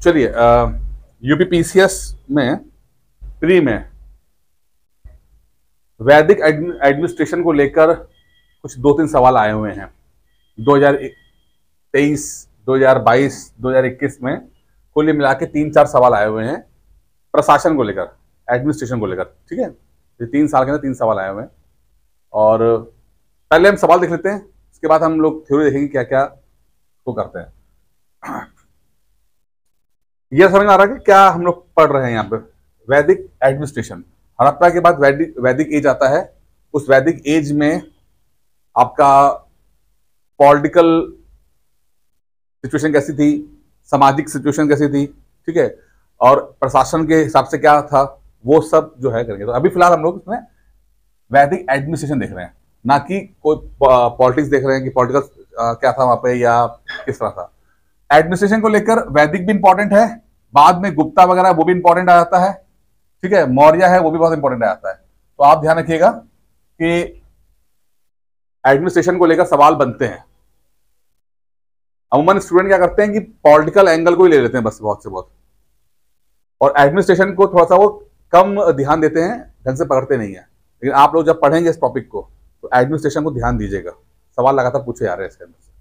चलिए, यूपीपीसीएस में प्री में वैदिक एडमिनिस्ट्रेशन को लेकर कुछ 2-3 सवाल आए हुए हैं। 2023, 2022, 2021 में कुल मिला के 3-4 सवाल आए हुए हैं प्रशासन को लेकर, एडमिनिस्ट्रेशन को लेकर। ठीक है, ये 3 साल के अंदर 3 सवाल आए हुए हैं। और पहले हम सवाल देख लेते हैं, उसके बाद हम लोग थ्योरी देखेंगे क्या क्या को करते हैं। यह समझ में आ रहा है कि क्या हम लोग पढ़ रहे हैं यहाँ पे? वैदिक एडमिनिस्ट्रेशन, हड़प्पा के बाद वैदिक एज आता है। उस वैदिक एज में आपका पॉलिटिकल सिचुएशन कैसी थी, सामाजिक सिचुएशन कैसी थी, ठीक है, और प्रशासन के हिसाब से क्या था, वो सब जो है करेंगे। तो अभी फिलहाल हम लोग इसमें वैदिक एडमिनिस्ट्रेशन देख रहे हैं, ना कि कोई पॉलिटिक्स देख रहे हैं कि पॉलिटिकल क्या था वहां पे या किस तरह था। एडमिनिस्ट्रेशन को लेकर वैदिक भी इंपॉर्टेंट है, बाद में गुप्ता वगैरह वो भी इंपॉर्टेंट आ जाता है, ठीक है, मौर्य है वो भी बहुत इंपॉर्टेंट आ जाता है। तो आप ध्यान रखिएगा कि एडमिनिस्ट्रेशन को लेकर सवाल बनते हैं। अमूमन स्टूडेंट क्या करते हैं कि पॉलिटिकल एंगल को ही ले लेते हैं बस, बहुत से बहुत, और एडमिनिस्ट्रेशन को थोड़ा सा वो कम ध्यान देते हैं, ढंग से पकड़ते नहीं है। लेकिन आप लोग जब पढ़ेंगे इस टॉपिक को तो एडमिनिस्ट्रेशन को ध्यान दीजिएगा, सवाल लगातार पूछे जा रहे हैं इसके अंदर से,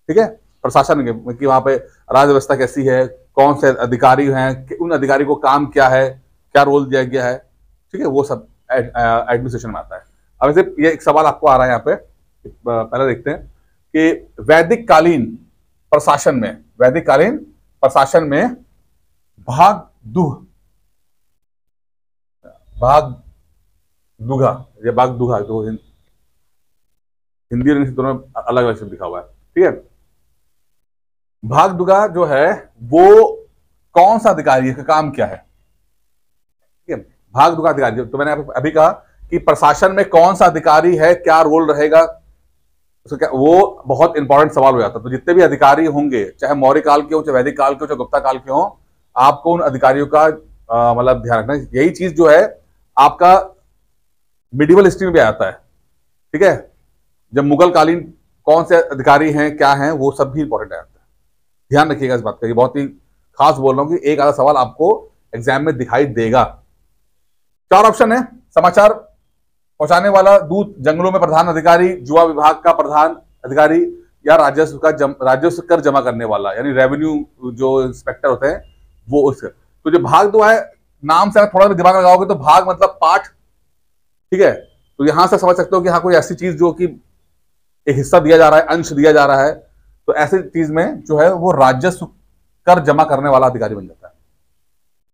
ठीक है। प्रशासन के कि वहां पे राज्य व्यवस्था कैसी है, कौन से अधिकारी हैं, उन अधिकारी को काम क्या है, क्या रोल दिया गया है, ठीक है, वो सब एडमिनिस्ट्रेशन में आता है। अब वैसे ये एक सवाल आपको आ रहा है यहाँ पे, पहले देखते हैं कि वैदिक कालीन प्रशासन में, वैदिक कालीन प्रशासन में भाग दुघा या भाग दुघा, तो हिंदी और इंग्लिश दोनों अलग अलग शब्द लिखा हुआ है, ठीक है। भाग दुघा जो है वो कौन सा अधिकारी है, काम क्या है, ठीक है। भाग दुघा अधिकारी, तो मैंने अभी कहा कि प्रशासन में कौन सा अधिकारी है, क्या रोल रहेगा, उसका क्या, वो बहुत इंपॉर्टेंट सवाल हो जाता है। तो जितने भी अधिकारी होंगे, चाहे मौर्य काल के हो, चाहे वैदिक काल के हो, चाहे गुप्ता काल के हो, आपको उन अधिकारियों का मतलब ध्यान रखना। यही चीज जो है आपका मिडिवल हिस्ट्री में भी आता है, ठीक है। जब मुगल कालीन कौन से अधिकारी हैं, क्या हैं, वो सब भी इंपॉर्टेंट आता है। ध्यान रखिएगा इस बात का, ये बहुत ही खास बोल रहा हूं कि एक आधा सवाल आपको एग्जाम में दिखाई देगा। 4 ऑप्शन है: समाचार पहुंचाने वाला दूत, जंगलों में प्रधान अधिकारी, जुआ विभाग का प्रधान अधिकारी, या राजस्व कर जमा करने वाला, यानी रेवेन्यू जो इंस्पेक्टर होते हैं वो। उसका तो जो भाग दो है, नाम से थोड़ा भी दिमाग लगाओगे तो भाग मतलब पाठ, ठीक है। तो यहां से समझ सकते हो कि हाँ कोई ऐसी चीज जो कि एक हिस्सा दिया जा रहा है, अंश दिया जा रहा है, तो ऐसी चीज में जो है वो राजस्व कर जमा करने वाला अधिकारी बन जाता है,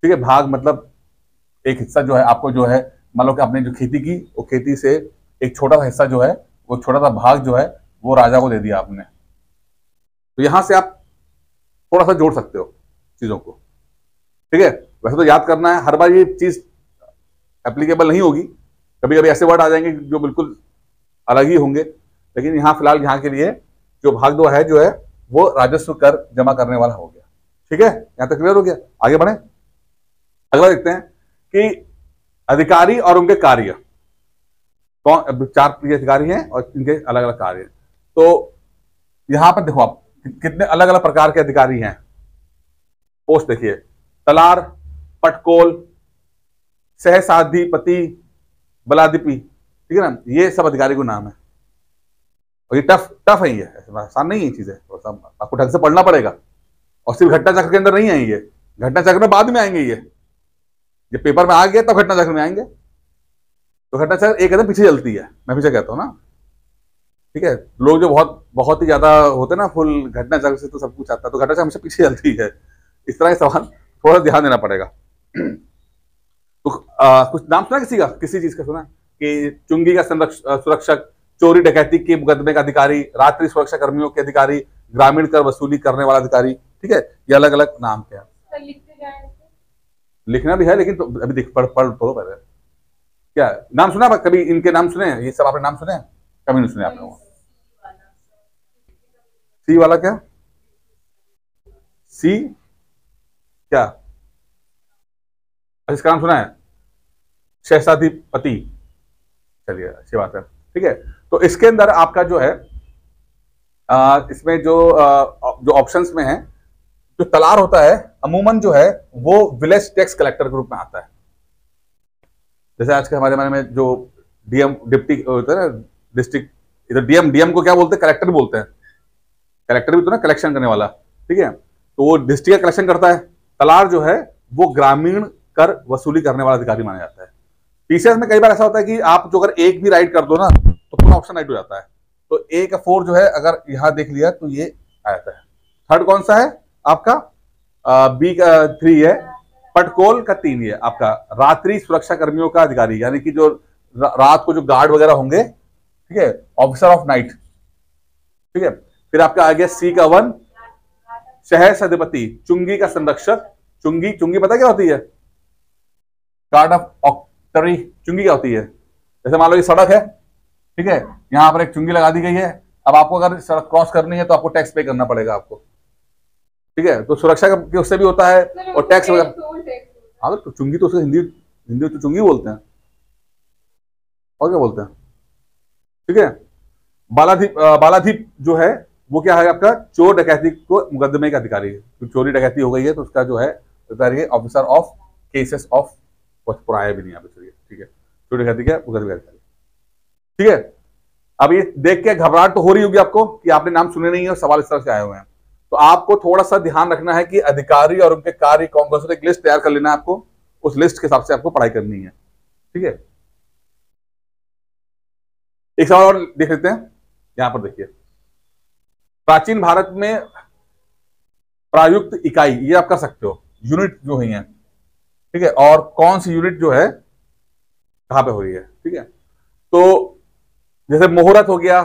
ठीक है। भाग मतलब एक हिस्सा जो है आपको जो है, मान लो कि आपने जो खेती की, वो खेती से एक छोटा सा हिस्सा जो है, वो छोटा सा भाग जो है वो राजा को दे दिया आपने। तो यहां से आप थोड़ा सा जोड़ सकते हो चीजों को, ठीक है। वैसे तो याद करना है, हर बार ये चीज एप्लीकेबल नहीं होगी, कभी कभी ऐसे वर्ड आ जाएंगे जो बिल्कुल अलग ही होंगे, लेकिन यहां फिलहाल यहाँ के लिए जो भाग 2 है जो है वो राजस्व कर जमा करने वाला हो गया, ठीक है। यहां तक क्लियर हो गया, आगे बढ़े। अगला देखते हैं कि अधिकारी और उनके कार्य, कौन 4 अधिकारी हैं और इनके अलग अलग कार्य। तो यहां पर देखो आप कितने अलग अलग प्रकार के अधिकारी हैं। पोस्ट देखिए: तलार, पटकोल, सहसाधिपति, बलाधिपी, ठीक है ना, ये सब अधिकारी को नाम है। और ये टफ है, ये आसान नहीं है चीजें, आपको ढंग से पढ़ना पड़ेगा। और सिर्फ घटना चक्र के अंदर नहीं आएंगे, घटना चक्र में बाद में आएंगे। ये पेपर में आ गया तब घटना चक्र में आएंगे। तो घटना चक्र एक कदम पीछे चलती है, मैं पीछे कहता हूँ ना, ठीक है। लोग जो बहुत ही ज्यादा होते हैं ना, फुल घटना चक्र से तो सब कुछ आता है, तो घटना चक्र हमेशा पीछे चलती है। इस तरह के सवाल थोड़ा ध्यान देना पड़ेगा। तो कुछ नाम सुना किसी का, किसी चीज का सुना कि चुंगी का सुरक्षक, चोरी डकैती के मुकदमे का अधिकारी, रात्रि सुरक्षा कर्मियों के अधिकारी, ग्रामीण कर वसूली करने वाला अधिकारी, ठीक है। ये अलग अलग नाम के हैं। लिखना भी है, लेकिन तो अभी पढ़ो पहले। क्या नाम सुना कभी इनके, नाम सुने? ये सब आपने नाम सुने? कभी नहीं सुने आपने? सी वाला क्या? सी क्या? इसका नाम सुना है? सहसाधिपति। चलिए अच्छी बात है, ठीक है। तो इसके अंदर आपका जो है इसमें जो ऑप्शंस में है, जो तलार होता है अमूमन जो है वो विलेज टैक्स कलेक्टर के रूप में आता है। जैसे आज के हमारे बारे में जो डीएम डिप्टी होता है ना, डिस्ट्रिक्ट, इधर डीएम को क्या बोलते हैं, कलेक्टर बोलते हैं। कलेक्टर भी तो ना कलेक्शन करने वाला, ठीक है। तो वो डिस्ट्रिक्ट का कलेक्शन करता है। तलार जो है वो ग्रामीण कर वसूली करने वाला अधिकारी माना जाता है। पीसीएस में कई बार ऐसा होता है कि आप जो अगर एक भी राइट कर दो ना तो पूरा ऑप्शन राइट हो जाता है। तो ए का 4 जो है अगर यहां देख लिया तो ये आ जाता है। थर्ड कौन सा है आपका, बी का 3 है। पटकोल का 3 है आपका, रात्रि सुरक्षा कर्मियों का अधिकारी, यानी कि जो रात को जो गार्ड वगैरह होंगे, ठीक है, ऑफिसर ऑफ नाइट, ठीक है। फिर आपका आ गया सी का 1, शहर सदपति, चुंगी का संरक्षक। चुंगी, चुंगी पता क्या होती है, गार्ड ऑफ ऑक्टरी। चुंगी क्या होती है, जैसे मान लो ये सड़क है, ठीक है, यहां पर एक चुंगी लगा दी गई है। अब आपको अगर सड़क क्रॉस करनी है तो आपको टैक्स पे करना पड़ेगा आपको, ठीक है। तो सुरक्षा का उससे भी होता है और टैक्स वगैरह। हाँ तो चुंगी तो उसको हिंदी हिंदी तो चुंगी बोलते हैं, और क्या बोलते हैं, ठीक है। बालाधीप, बालाधीप जो है वो क्या है आपका, चोर डकैती को मुकदमे का अधिकारी है। तो चोरी डकैती हो गई है तो उसका जो है ऑफिसर ऑफ केसेस ऑफ, पुराया भी नहीं यहाँ पे, चलिए ठीक है, चोरी डकैती का मुकदमे का अधिकारी, ठीक है। अब ये देख के घबराहट तो हो रही होगी आपको कि आपने नाम सुने नहीं है और सवाल इस तरह से आए हुए हैं। तो आपको थोड़ा सा ध्यान रखना है कि अधिकारी और उनके कार्य कौन कौन से, एक लिस्ट तैयार कर लेना है आपको, उस लिस्ट के हिसाब से आपको पढ़ाई करनी है, ठीक है। एक सवाल और देख लेते हैं, यहां पर देखिए, प्राचीन भारत में प्रायुक्त इकाई, ये आप कर सकते हो, यूनिट जो हुई है, ठीक है, और कौन सी यूनिट जो है कहां पे हो रही है, ठीक है। तो जैसे मुहूर्त हो गया,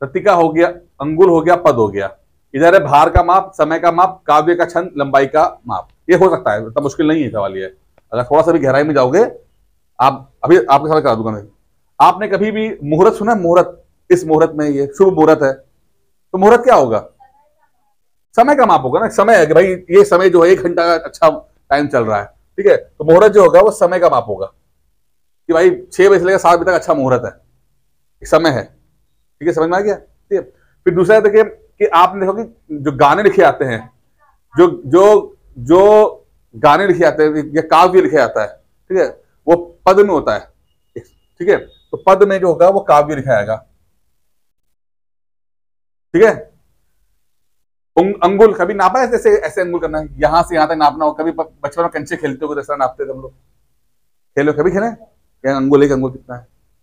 रतिका हो गया, अंगुल हो गया, पद हो गया। इधर है भार का माप, समय का माप, काव्य का छंद, लंबाई का माप। ये हो सकता है, इतना मुश्किल नहीं है सवाल ये। अगर थोड़ा सा भी गहराई में जाओगे आप, अभी आपके सवाल करा दूंगा मैं। आपने कभी भी मुहूर्त सुना, मुहूर्त, इस मुहूर्त में ये शुभ मुहूर्त है, तो मुहूर्त क्या होगा, समय का माप होगा ना। समय है कि भाई ये समय जो है 1 घंटा का अच्छा टाइम चल रहा है, ठीक है, तो मुहूर्त जो होगा वो समय का माप होगा कि भाई 6 बजे से लेकर 7 बजे तक अच्छा मुहूर्त है, समय है, ठीक है, समझ में आ गया, ठीक है। फिर दूसरा देखिए कि आपने देखो कि जो गाने लिखे आते हैं, जो जो जो गाने लिखे आते हैं या काव्य लिखे आता है, ठीक है, वो पद में होता है, ठीक है। तो पद में जो होगा वो काव्य लिखा जाएगा, ठीक है। अंगुल कभी नापा है, जैसे ऐसे अंगुल करना है, यहां से यहां तक नापना हो। कभी बचपन में कंचे खेलते हो, जैसा नापते थे हम लोग, खेलो कभी खेले क्या, अंगुल एक अंगुल कितना है,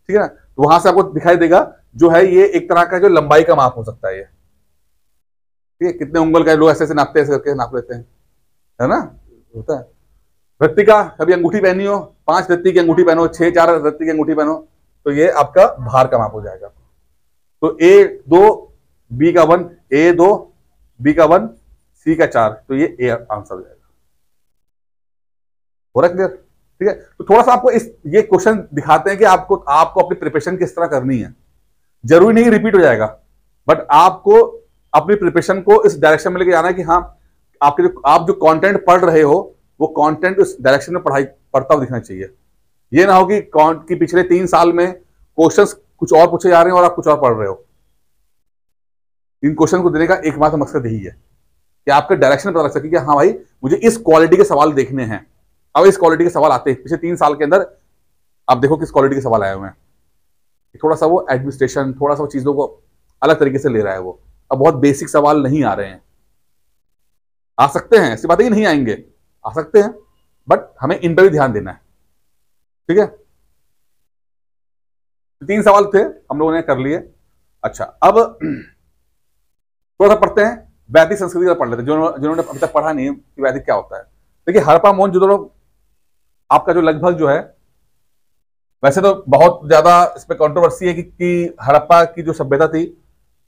ठीक है ना। तो वहां से आपको दिखाई देगा जो है ये एक तरह का जो लंबाई का माप हो सकता है ये, ठीक है। कितने उंगल का लोग ऐसे ऐसे नापते हैं, ऐसे करके नाप लेते हैं, है ना, होता है। रत्तिका, कभी अंगूठी पहनी हो, 5 रत्ती की अंगूठी पहनो, 6-4 रत्ती की अंगूठी पहनो, तो ये आपका भार का माप हो जाएगा। तो A2 B का 1, A2 B का 1 C का 4, तो ये A आंसर हो जाएगा। हो रहा है क्लियर, ठीक है। तो थोड़ा सा आपको ये क्वेश्चन दिखाते हैं कि आपको अपनी प्रिपरेशन किस तरह करनी है। जरूरी नहीं रिपीट हो जाएगा, बट आपको अपनी प्रिपरेशन को इस डायरेक्शन में लेके जाना है कि हाँ आप जो कंटेंट पढ़ रहे हो वो कंटेंट उस डायरेक्शन में पढ़ता हुआ दिखना चाहिए। ये ना हो कि पिछले 3 साल में क्वेश्चंस कुछ और पूछे जा रहे हैं और आप कुछ और पढ़ रहे हो। इन क्वेश्चन को देने का एकमात्र मकसद यही है कि आपके डायरेक्शन पता लग सके कि हाँ भाई मुझे इस क्वालिटी के सवाल देखने हैं। अब इस क्वालिटी के सवाल आते हैं, पिछले 3 साल के अंदर आप देखो किस क्वालिटी के सवाल आए हुए हैं। थोड़ा सा वो एडमिनिस्ट्रेशन, थोड़ा सा वो चीजों को अलग तरीके से ले रहा है वो। अब बहुत बेसिक सवाल नहीं आ रहे हैं, आ सकते हैं, ऐसी बात है कि नहीं आएंगे, आ सकते हैं, बट हमें इन पर भी ध्यान देना है, ठीक है। 3 सवाल थे हम लोगों ने कर लिए। अच्छा, अब थोड़ा सा पढ़ते हैं, वैदिक संस्कृति का पढ़ लेते हैं, जिन्होंने अभी तक पढ़ा नहीं है कि वैदिक क्या होता है। देखिए हड़प्पा मोहनजोदड़ो आपका जो लगभग जो है, वैसे तो बहुत ज्यादा इस पर कंट्रोवर्सी है कि हड़प्पा की जो सभ्यता थी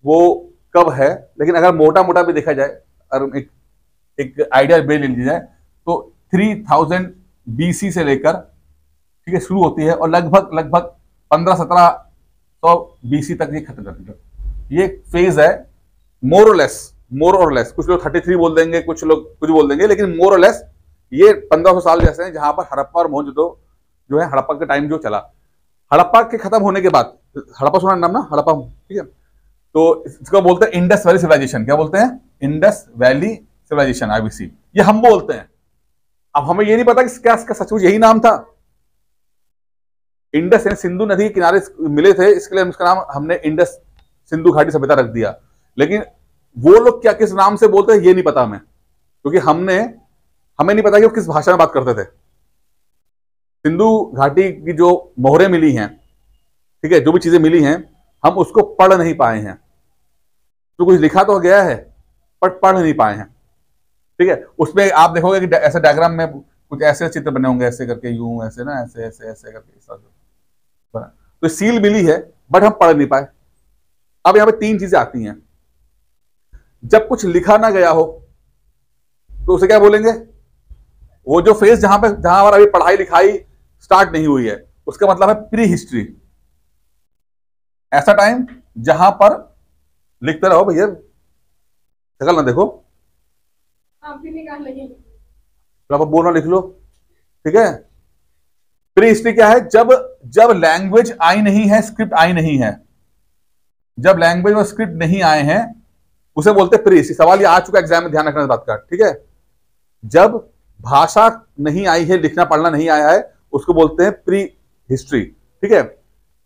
वो कब है, लेकिन अगर मोटा मोटा भी देखा जाए और एक आइडिया ले ली जाए तो 3000 BC से लेकर, ठीक है, शुरू होती है और लगभग 1500-1700 BC तक ये खत्म करती है। ये फेज है, मोर और लेस, कुछ लोग 33 बोल देंगे, कुछ लोग कुछ बोल देंगे, लेकिन मोर और लेस ये 1500 साल जैसे हैं जहां पर हड़प्पा और मोहनजोदड़ो जो है, हड़प्पा का टाइम जो चला, हड़प्पा के खत्म होने के बाद, हड़प्पा सुना नाम ना, हड़प्पा, ठीक है, तो इसको बोलते हैं इंडस वैली सिविलाइजेशन। क्या बोलते हैं, इंडस वैली सिविलाइजेशन, आईबीसी, ये हम बोलते हैं। अब हमें ये नहीं पता कि क्या इसका सचमुच यही नाम था। इंडस यानी सिंधु नदी के किनारे मिले थे, इसके लिए उसका नाम हमने इंडस सिंधु घाटी सभ्यता रख दिया। लेकिन वो लोग क्या किस नाम से बोलते हैं ये नहीं पता हमें, क्योंकि हमें नहीं पता कि वो किस भाषा में बात करते थे। सिंधु घाटी की जो मोहरें मिली हैं, ठीक है, जो भी चीजें मिली हैं, हम उसको पढ़ नहीं पाए हैं। तो कुछ लिखा तो गया है पर पढ़ नहीं पाए हैं, ठीक है। उसमें आप देखोगे कि ऐसे डायग्राम में कुछ ऐसे चित्र बने होंगे, ऐसे करके, यूं ऐसे ना, ऐसे ऐसे ऐसे करके, इस तरह से। तो सील मिली है बट हम पढ़ नहीं पाए। अब यहां पे तीन चीजें आती हैं। जब कुछ लिखा ना गया हो तो उसे क्या बोलेंगे? वो जो फेज जहां पर अभी पढ़ाई लिखाई स्टार्ट नहीं हुई है, उसका मतलब है प्री हिस्ट्री। ऐसा टाइम जहां पर लिखते रहो भैया, शक्ल ना देखो, आप बोलना लिख लो, ठीक है। प्री हिस्ट्री क्या है? जब लैंग्वेज आई नहीं है, स्क्रिप्ट आई नहीं है, जब लैंग्वेज और स्क्रिप्ट नहीं आए हैं, उसे बोलते प्री हिस्ट्री। सवाल ये आ चुका एग्जाम में, ध्यान रखना इस बात का, ठीक है। जब भाषा नहीं आई है, लिखना पढ़ना नहीं आया है, उसको बोलते हैं प्री हिस्ट्री, ठीक है।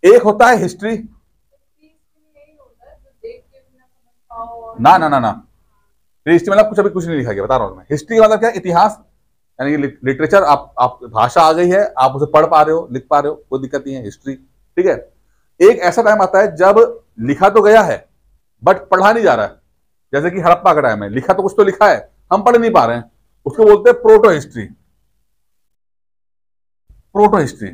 एक होता है हिस्ट्री, ना प्री हिस्ट्री मतलब कुछ अभी कुछ नहीं लिखा गया, बता रहा हूं मैं। हिस्ट्री मतलब क्या? इतिहास, यानी लिटरेचर। आप भाषा आ गई है, आप उसे पढ़ पा रहे हो, लिख पा रहे हो, कोई दिक्कत नहीं है, हिस्ट्री, ठीक है। एक ऐसा टाइम आता है जब लिखा तो गया है बट पढ़ा नहीं जा रहा है, जैसे कि हड़प्पा का टाइम है, लिखा तो कुछ तो लिखा है, हम पढ़ नहीं पा रहे हैं, उसको बोलते हैं प्रोटो हिस्ट्री। प्रोटो हिस्ट्री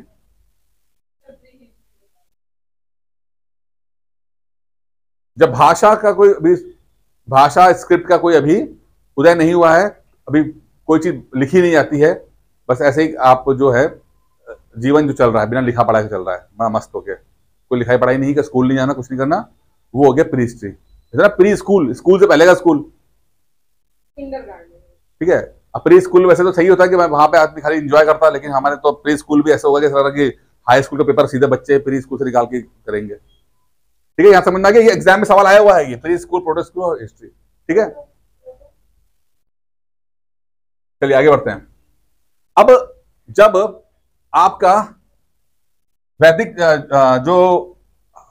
जब भाषा स्क्रिप्ट का कोई अभी उदय नहीं हुआ है, अभी कोई चीज लिखी नहीं जाती है, बस ऐसे ही आप जो है जीवन जो चल रहा है बिना लिखा पढ़ाई चल रहा है, बड़ा मस्त हो गया, कोई लिखाई पढ़ाई नहीं, स्कूल नहीं जाना, कुछ नहीं करना, वो हो गया pre history. Pre school, school से पहले का स्कूल, ठीक है। अब प्री स्कूल वैसे तो सही होता है कि वहां पे आदमी खाली एंजॉय करता है, लेकिन हमारे तो प्री स्कूल भी ऐसा होगा जैसा कि हाई स्कूल का पेपर सीधे बच्चे प्री स्कूल से निकाल के करेंगे, ठीक है। यहां समझना कि ये एग्जाम में सवाल आया हुआ है, ये प्री स्कूल, प्रोटो स्कूल और हिस्ट्री, ठीक है। चलिए आगे बढ़ते हैं। अब जब आपका वैदिक जो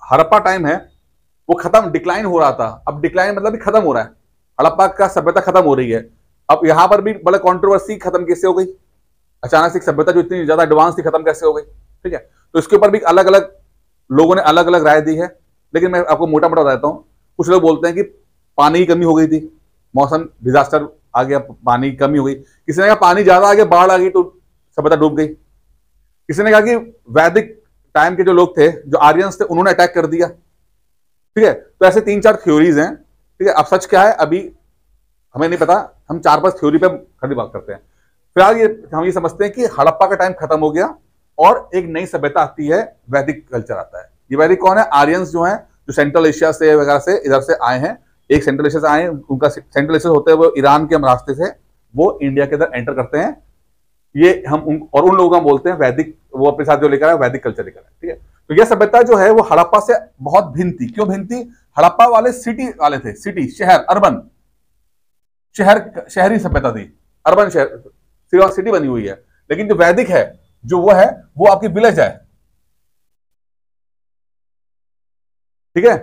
हड़प्पा टाइम है वो खत्म, डिक्लाइन हो रहा था, अब डिक्लाइन मतलब खत्म हो रहा है, हड़प्पा का सभ्यता खत्म हो रही है। अब यहां पर भी बड़ा कंट्रोवर्सी, खत्म कैसे हो गई अचानक से सभ्यता जो इतनी ज्यादा एडवांस थी, खत्म कैसे हो गई, ठीक है। तो इसके ऊपर भी अलग अलग लोगों ने अलग अलग राय दी है, लेकिन मैं आपको मोटा मोटा बताता हूं। कुछ लोग बोलते हैं कि पानी की कमी हो गई थी, मौसम डिजास्टर आ गया, पानी की कमी हो गई। किसी ने कहा पानी ज्यादा आ गया, बाढ़ आ गई तो सभ्यता डूब गई। किसी ने कहा कि वैदिक टाइम के जो लोग थे, जो आर्यंस थे, उन्होंने अटैक कर दिया, ठीक है। तो ऐसे 3-4 थ्योरीज हैं, ठीक है। अब सच क्या है अभी हमें नहीं पता, हम 4-5 थ्योरी पे खड़ी बात करते हैं। फिलहाल हम ये समझते हैं कि हड़प्पा का टाइम खत्म हो गया और एक नई सभ्यता आती है, वैदिक कल्चर आता है। ये वैदिक कौन है? आर्यंस जो हैं, जो सेंट्रल एशिया से वगैरह से इधर से आए हैं। एक सेंट्रल एशिया से आए, उनका सेंट्रल एशिया होते हैं वो ईरान के रास्ते से वो इंडिया के अंदर एंटर करते हैं। ये हम उन लोगों को बोलते हैं वैदिक, वो अपने साथ जो लेकर आए वैदिक कल्चर लेकर आए, ठीक है। तो यह सभ्यता जो है वो हड़प्पा से बहुत भिन्न थी। क्यों भिन्न थी? हड़प्पा वाले सिटी वाले थे, सिटी, शहर, अर्बन, शहरी सभ्यता थी, अर्बन शहर, सिटी बनी हुई है। लेकिन जो वैदिक है जो वो है वो आपकी विलेज है, ठीक है।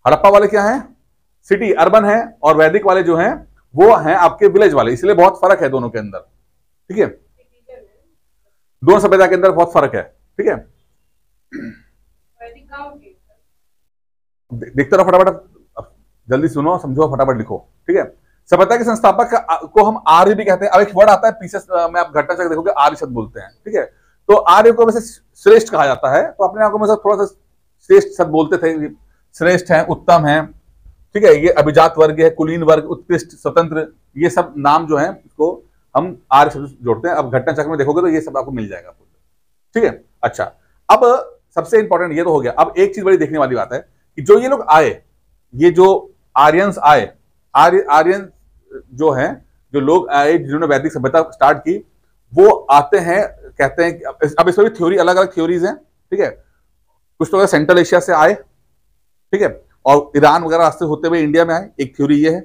हड़प्पा वाले क्या है? सिटी, अर्बन है, और वैदिक वाले जो हैं वो हैं आपके विलेज वाले। इसलिए बहुत फर्क है दोनों के अंदर, ठीक है। दोनों सभ्यता के अंदर बहुत फर्क है, ठीक है। देखते रहो फटाफट, जल्दी सुनो, समझो, फटाफट लिखो, ठीक है। सभ्यता के संस्थापक को हम आर्य भी कहते हैं। अब एक वर्ड आता है पीछे में, आप घटना चक्र देखोगे आर्य शब्द बोलते हैं, ठीक है। तो आर्य को वैसे श्रेष्ठ कहा जाता है, तो अपने आप को में थोड़ा सा श्रेष्ठ शब्द बोलते थे, श्रेष्ठ है, उत्तम है, ठीक है। ये अभिजात वर्ग है, कुलीन वर्ग, उत्कृष्ट, स्वतंत्र, ये सब नाम जो है इसको हम आर्य शब्द जोड़ते हैं। अब घटना चक्र में देखोगे तो ये सब आपको मिल जाएगा, ठीक है। अच्छा, अब सबसे इंपॉर्टेंट ये तो हो गया। अब एक चीज बड़ी देखने वाली बात है कि जो ये लोग आए, ये जो आर्यंस आए, आर्यन जो हैं, जो लोग आए जिन्होंने वैदिक सभ्यता स्टार्ट की, वो आते हैं, कहते हैं कि अब इसमें भी थ्योरी, अलग अलग थ्योरीज हैं, ठीक है। कुछ लोग सेंट्रल एशिया से आए, ठीक है, और ईरान वगैरह रास्ते होते हुए इंडिया में आए, एक थ्योरी ये है।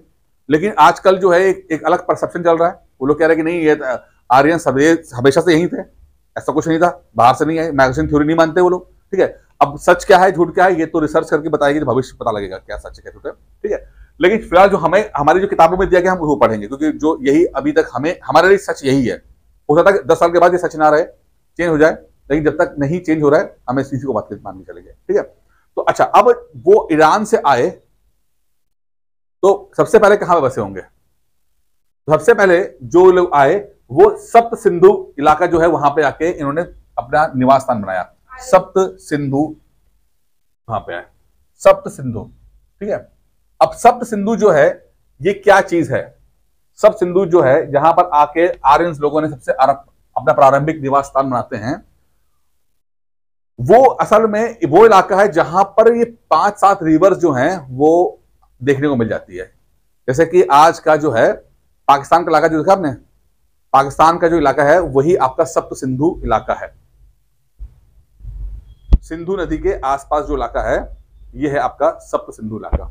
लेकिन आजकल जो है एक अलग परसेप्शन चल रहा है। वो लोग कह रहे हैं कि नहीं, ये आर्यन हमेशा से यहीं थे, ऐसा कुछ नहीं था, बाहर से नहीं आए, मैगजीन थ्योरी नहीं मानते वो लोग। ठीक है, अब सच क्या है झूठ क्या है ये तो रिसर्च करके बताएगी, तो भविष्य पता लगेगा क्या सच है क्या झूठ है। ठीक है, लेकिन फिलहाल जो हमें हमारी जो किताबों में दिया गया हम वो पढ़ेंगे, क्योंकि जो यही अभी तक हमें हमारे लिए सच यही है। हो सकता है 10 साल के बाद ये सच ना रहे, चेंज हो जाए, लेकिन जब तक नहीं चेंज हो रहा है हमें इसी को बात माननी चलेगी। ठीक है, तो अच्छा, अब वो ईरान से आए तो सबसे पहले कहां बसे होंगे? सबसे पहले जो लोग आए वो सप्त सिंधु इलाका जो है वहां पे आके इन्होंने अपना निवास स्थान बनाया। सप्त सिंधु वहां पे आए, सप्त सिंधु। ठीक है, अब सप्त सिंधु जो है ये क्या चीज है? सप्त सिंधु जो है जहां पर आके आर्यंस लोगों ने सबसे अपना प्रारंभिक निवास स्थान बनाते हैं, वो असल में वो इलाका है जहां पर ये 5-7 रिवर्स जो हैं वो देखने को मिल जाती है। जैसे कि आज का जो है पाकिस्तान का इलाका जो देखा आपने, पाकिस्तान का जो इलाका है वही आपका सप्त सिंधु इलाका है। सिंधु नदी के आसपास जो इलाका है यह है आपका सप्त सिंधु इलाका।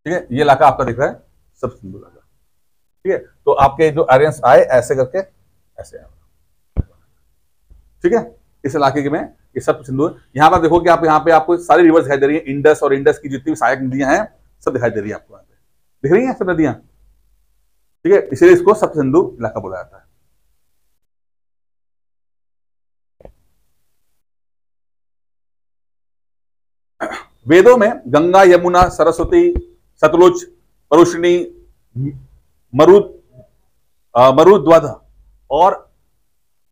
ठीक है, ये इलाका आपका दिख रहा है सप्त सिंधु इलाका। ठीक है, तो आपके जो आर्यंस आए ऐसे करके ऐसे आए। ठीक है, इस इलाके में ये सप्त सिंधु। यहां पर देखो कि आप यहाँ पे आपको सारी रिवर्स दिखाई दे रही है, इंडस और इंडस की जितनी भी सहायक नदियां हैं सब दिखाई दे रही है आपको, यहाँ पे दिख रही हैं सब नदियां। ठीक है, इसलिए इसको सप्त सिंधु इलाका बोला जाता है। वेदों में गंगा, यमुना, सरस्वती, सतलुज, परुष्णी, मरुद्वध और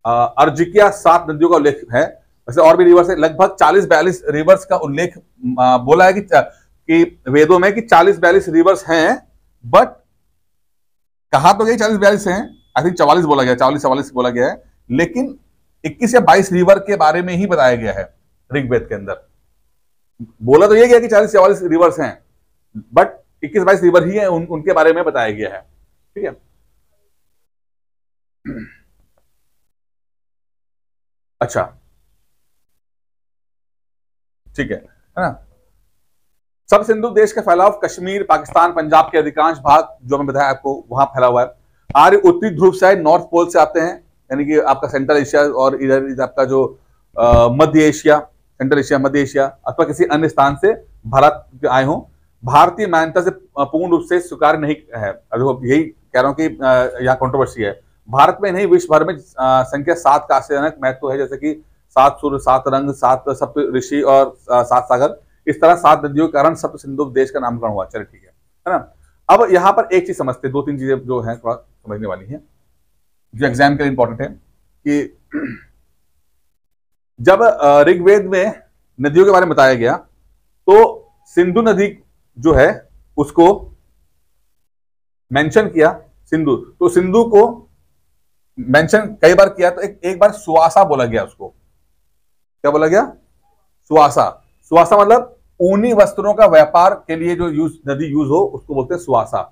अर्जिकिया 7 नदियों का उल्लेख है। वैसे और भी रिवर्स है, लगभग 40-42 रिवर्स का उल्लेख बोला है कि वेदों में कि 40-42 रिवर्स हैं, बट कहा तो गई 40-42 हैं, आई थिंक 44 बोला गया, 44 बोला गया है, लेकिन 21 या 22 रिवर के बारे में ही बताया गया है ऋग्वेद के अंदर। बोला तो ये गया कि 40-44 रिवर्स हैं, बट 21-22 रिवर ही है उनके बारे में बताया गया है। ठीक है, अच्छा ठीक है ना। सब सिंधु देश का फैलाव कश्मीर, पाकिस्तान, पंजाब के अधिकांश भाग जो मैं बताया आपको वहां फैला हुआ है। आर्य उत्तरी ध्रुव से नॉर्थ पोल से आते हैं, यानी कि आपका सेंट्रल एशिया और इधर आपका जो मध्य एशिया, सेंट्रल एशिया, मध्य एशिया अथवा किसी अन्य स्थान से भारत आए हों। भारतीय मान्यता से पूर्ण रूप से स्वीकार नहीं है। यही कह रहा हूं कि यहाँ कंट्रोवर्सी है। भारत में नहीं, विश्व भर में संख्या 7 का आश्चर्यजनक महत्व है, जैसे कि 7 सूर्य, 7 रंग, 7 सप्त ऋषि और 7 सागर। इस तरह 7 नदियों के कारण सप्त सिंधु देश का नामकरण हुआ। चलिए ठीक है ना। अब यहां पर एक चीज समझते, 2-3 चीजें जो है थोड़ा समझने वाली है, जो एग्जाम के लिए इंपॉर्टेंट है, कि जब ऋग्वेद में नदियों के बारे में बताया गया तो सिंधु नदी जो है उसको मेंशन किया, सिंधु, तो सिंधु को मेंशन कई बार किया, तो एक बार सुवासा बोला गया उसको। क्या बोला गया? सुवासा। सुवासा मतलब ऊनी वस्त्रों का व्यापार के लिए जो नदी यूज हो उसको बोलते हैं सुवासा।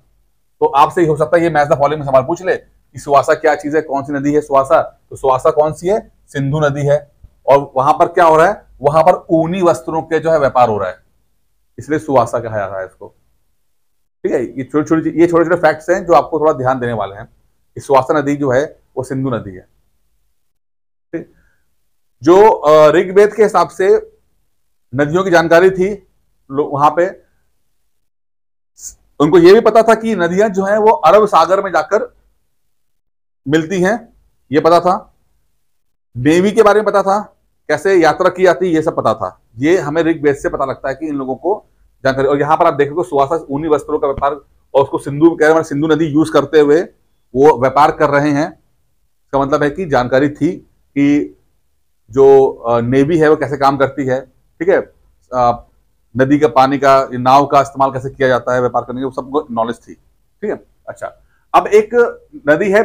तो आपसे ही हो सकता है ये मैच द फॉलोइंग में सवाल पूछ ले कि सुवासा क्या चीज है, कौन सी नदी है सुवासा? तो सुवासा कौन सी है? सिंधु नदी है। और वहां पर क्या हो रहा है? वहां पर ऊनी वस्त्रों के जो है व्यापार हो रहा है, इसलिए सुवासा कहा जा रहा है इसको। ठीक है, ये छोटे छोटे फैक्ट्स हैं जो आपको थोड़ा ध्यान देने वाले हैं। सुवासा नदी जो है वो सिंधु नदी है। ठीक, जो ऋग्वेद के हिसाब से नदियों की जानकारी थी, वहां पे उनको यह भी पता था कि नदियां जो हैं वो अरब सागर में जाकर मिलती हैं, ये पता था। नेवी के बारे में पता था, कैसे यात्रा की जाती है ये सब पता था। ये हमें ऋग्वेद से पता लगता है कि इन लोगों को जानकारी। और यहां पर आप देखोगे सुवासा ऊनी वस्त्रों का व्यापार, और उसको सिंधु कह रहे हैं, सिंधु नदी यूज करते हुए वो व्यापार कर रहे हैं। इसका मतलब है कि जानकारी थी कि जो नेवी है वो कैसे काम करती है। ठीक है, नदी का पानी का, नाव का इस्तेमाल कैसे किया जाता है व्यापार करने की, वो सबको नॉलेज थी। ठीक है, अच्छा अब एक नदी है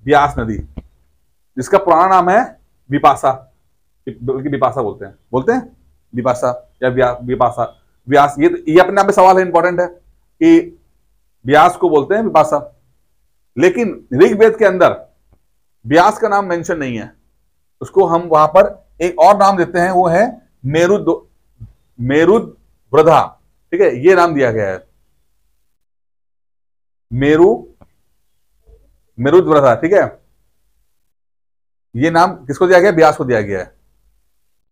ब्यास नदी, जिसका पुराना नाम है बिपाशा, बिपाशा बोलते हैं बिपाशा या बिपाशा, व्यास। ये अपने आप में सवाल है, इंपॉर्टेंट है कि व्यास को बोलते हैं बिपाशा, लेकिन ऋग्वेद के अंदर व्यास का नाम मेंशन नहीं है। उसको हम वहां पर एक और नाम देते हैं, वो है मेरुद वृद्धा, ठीक है, ये नाम दिया गया है, मेरु मेरुद वृद्धा, ठीक है। ये नाम किसको दिया गया? व्यास को दिया गया है।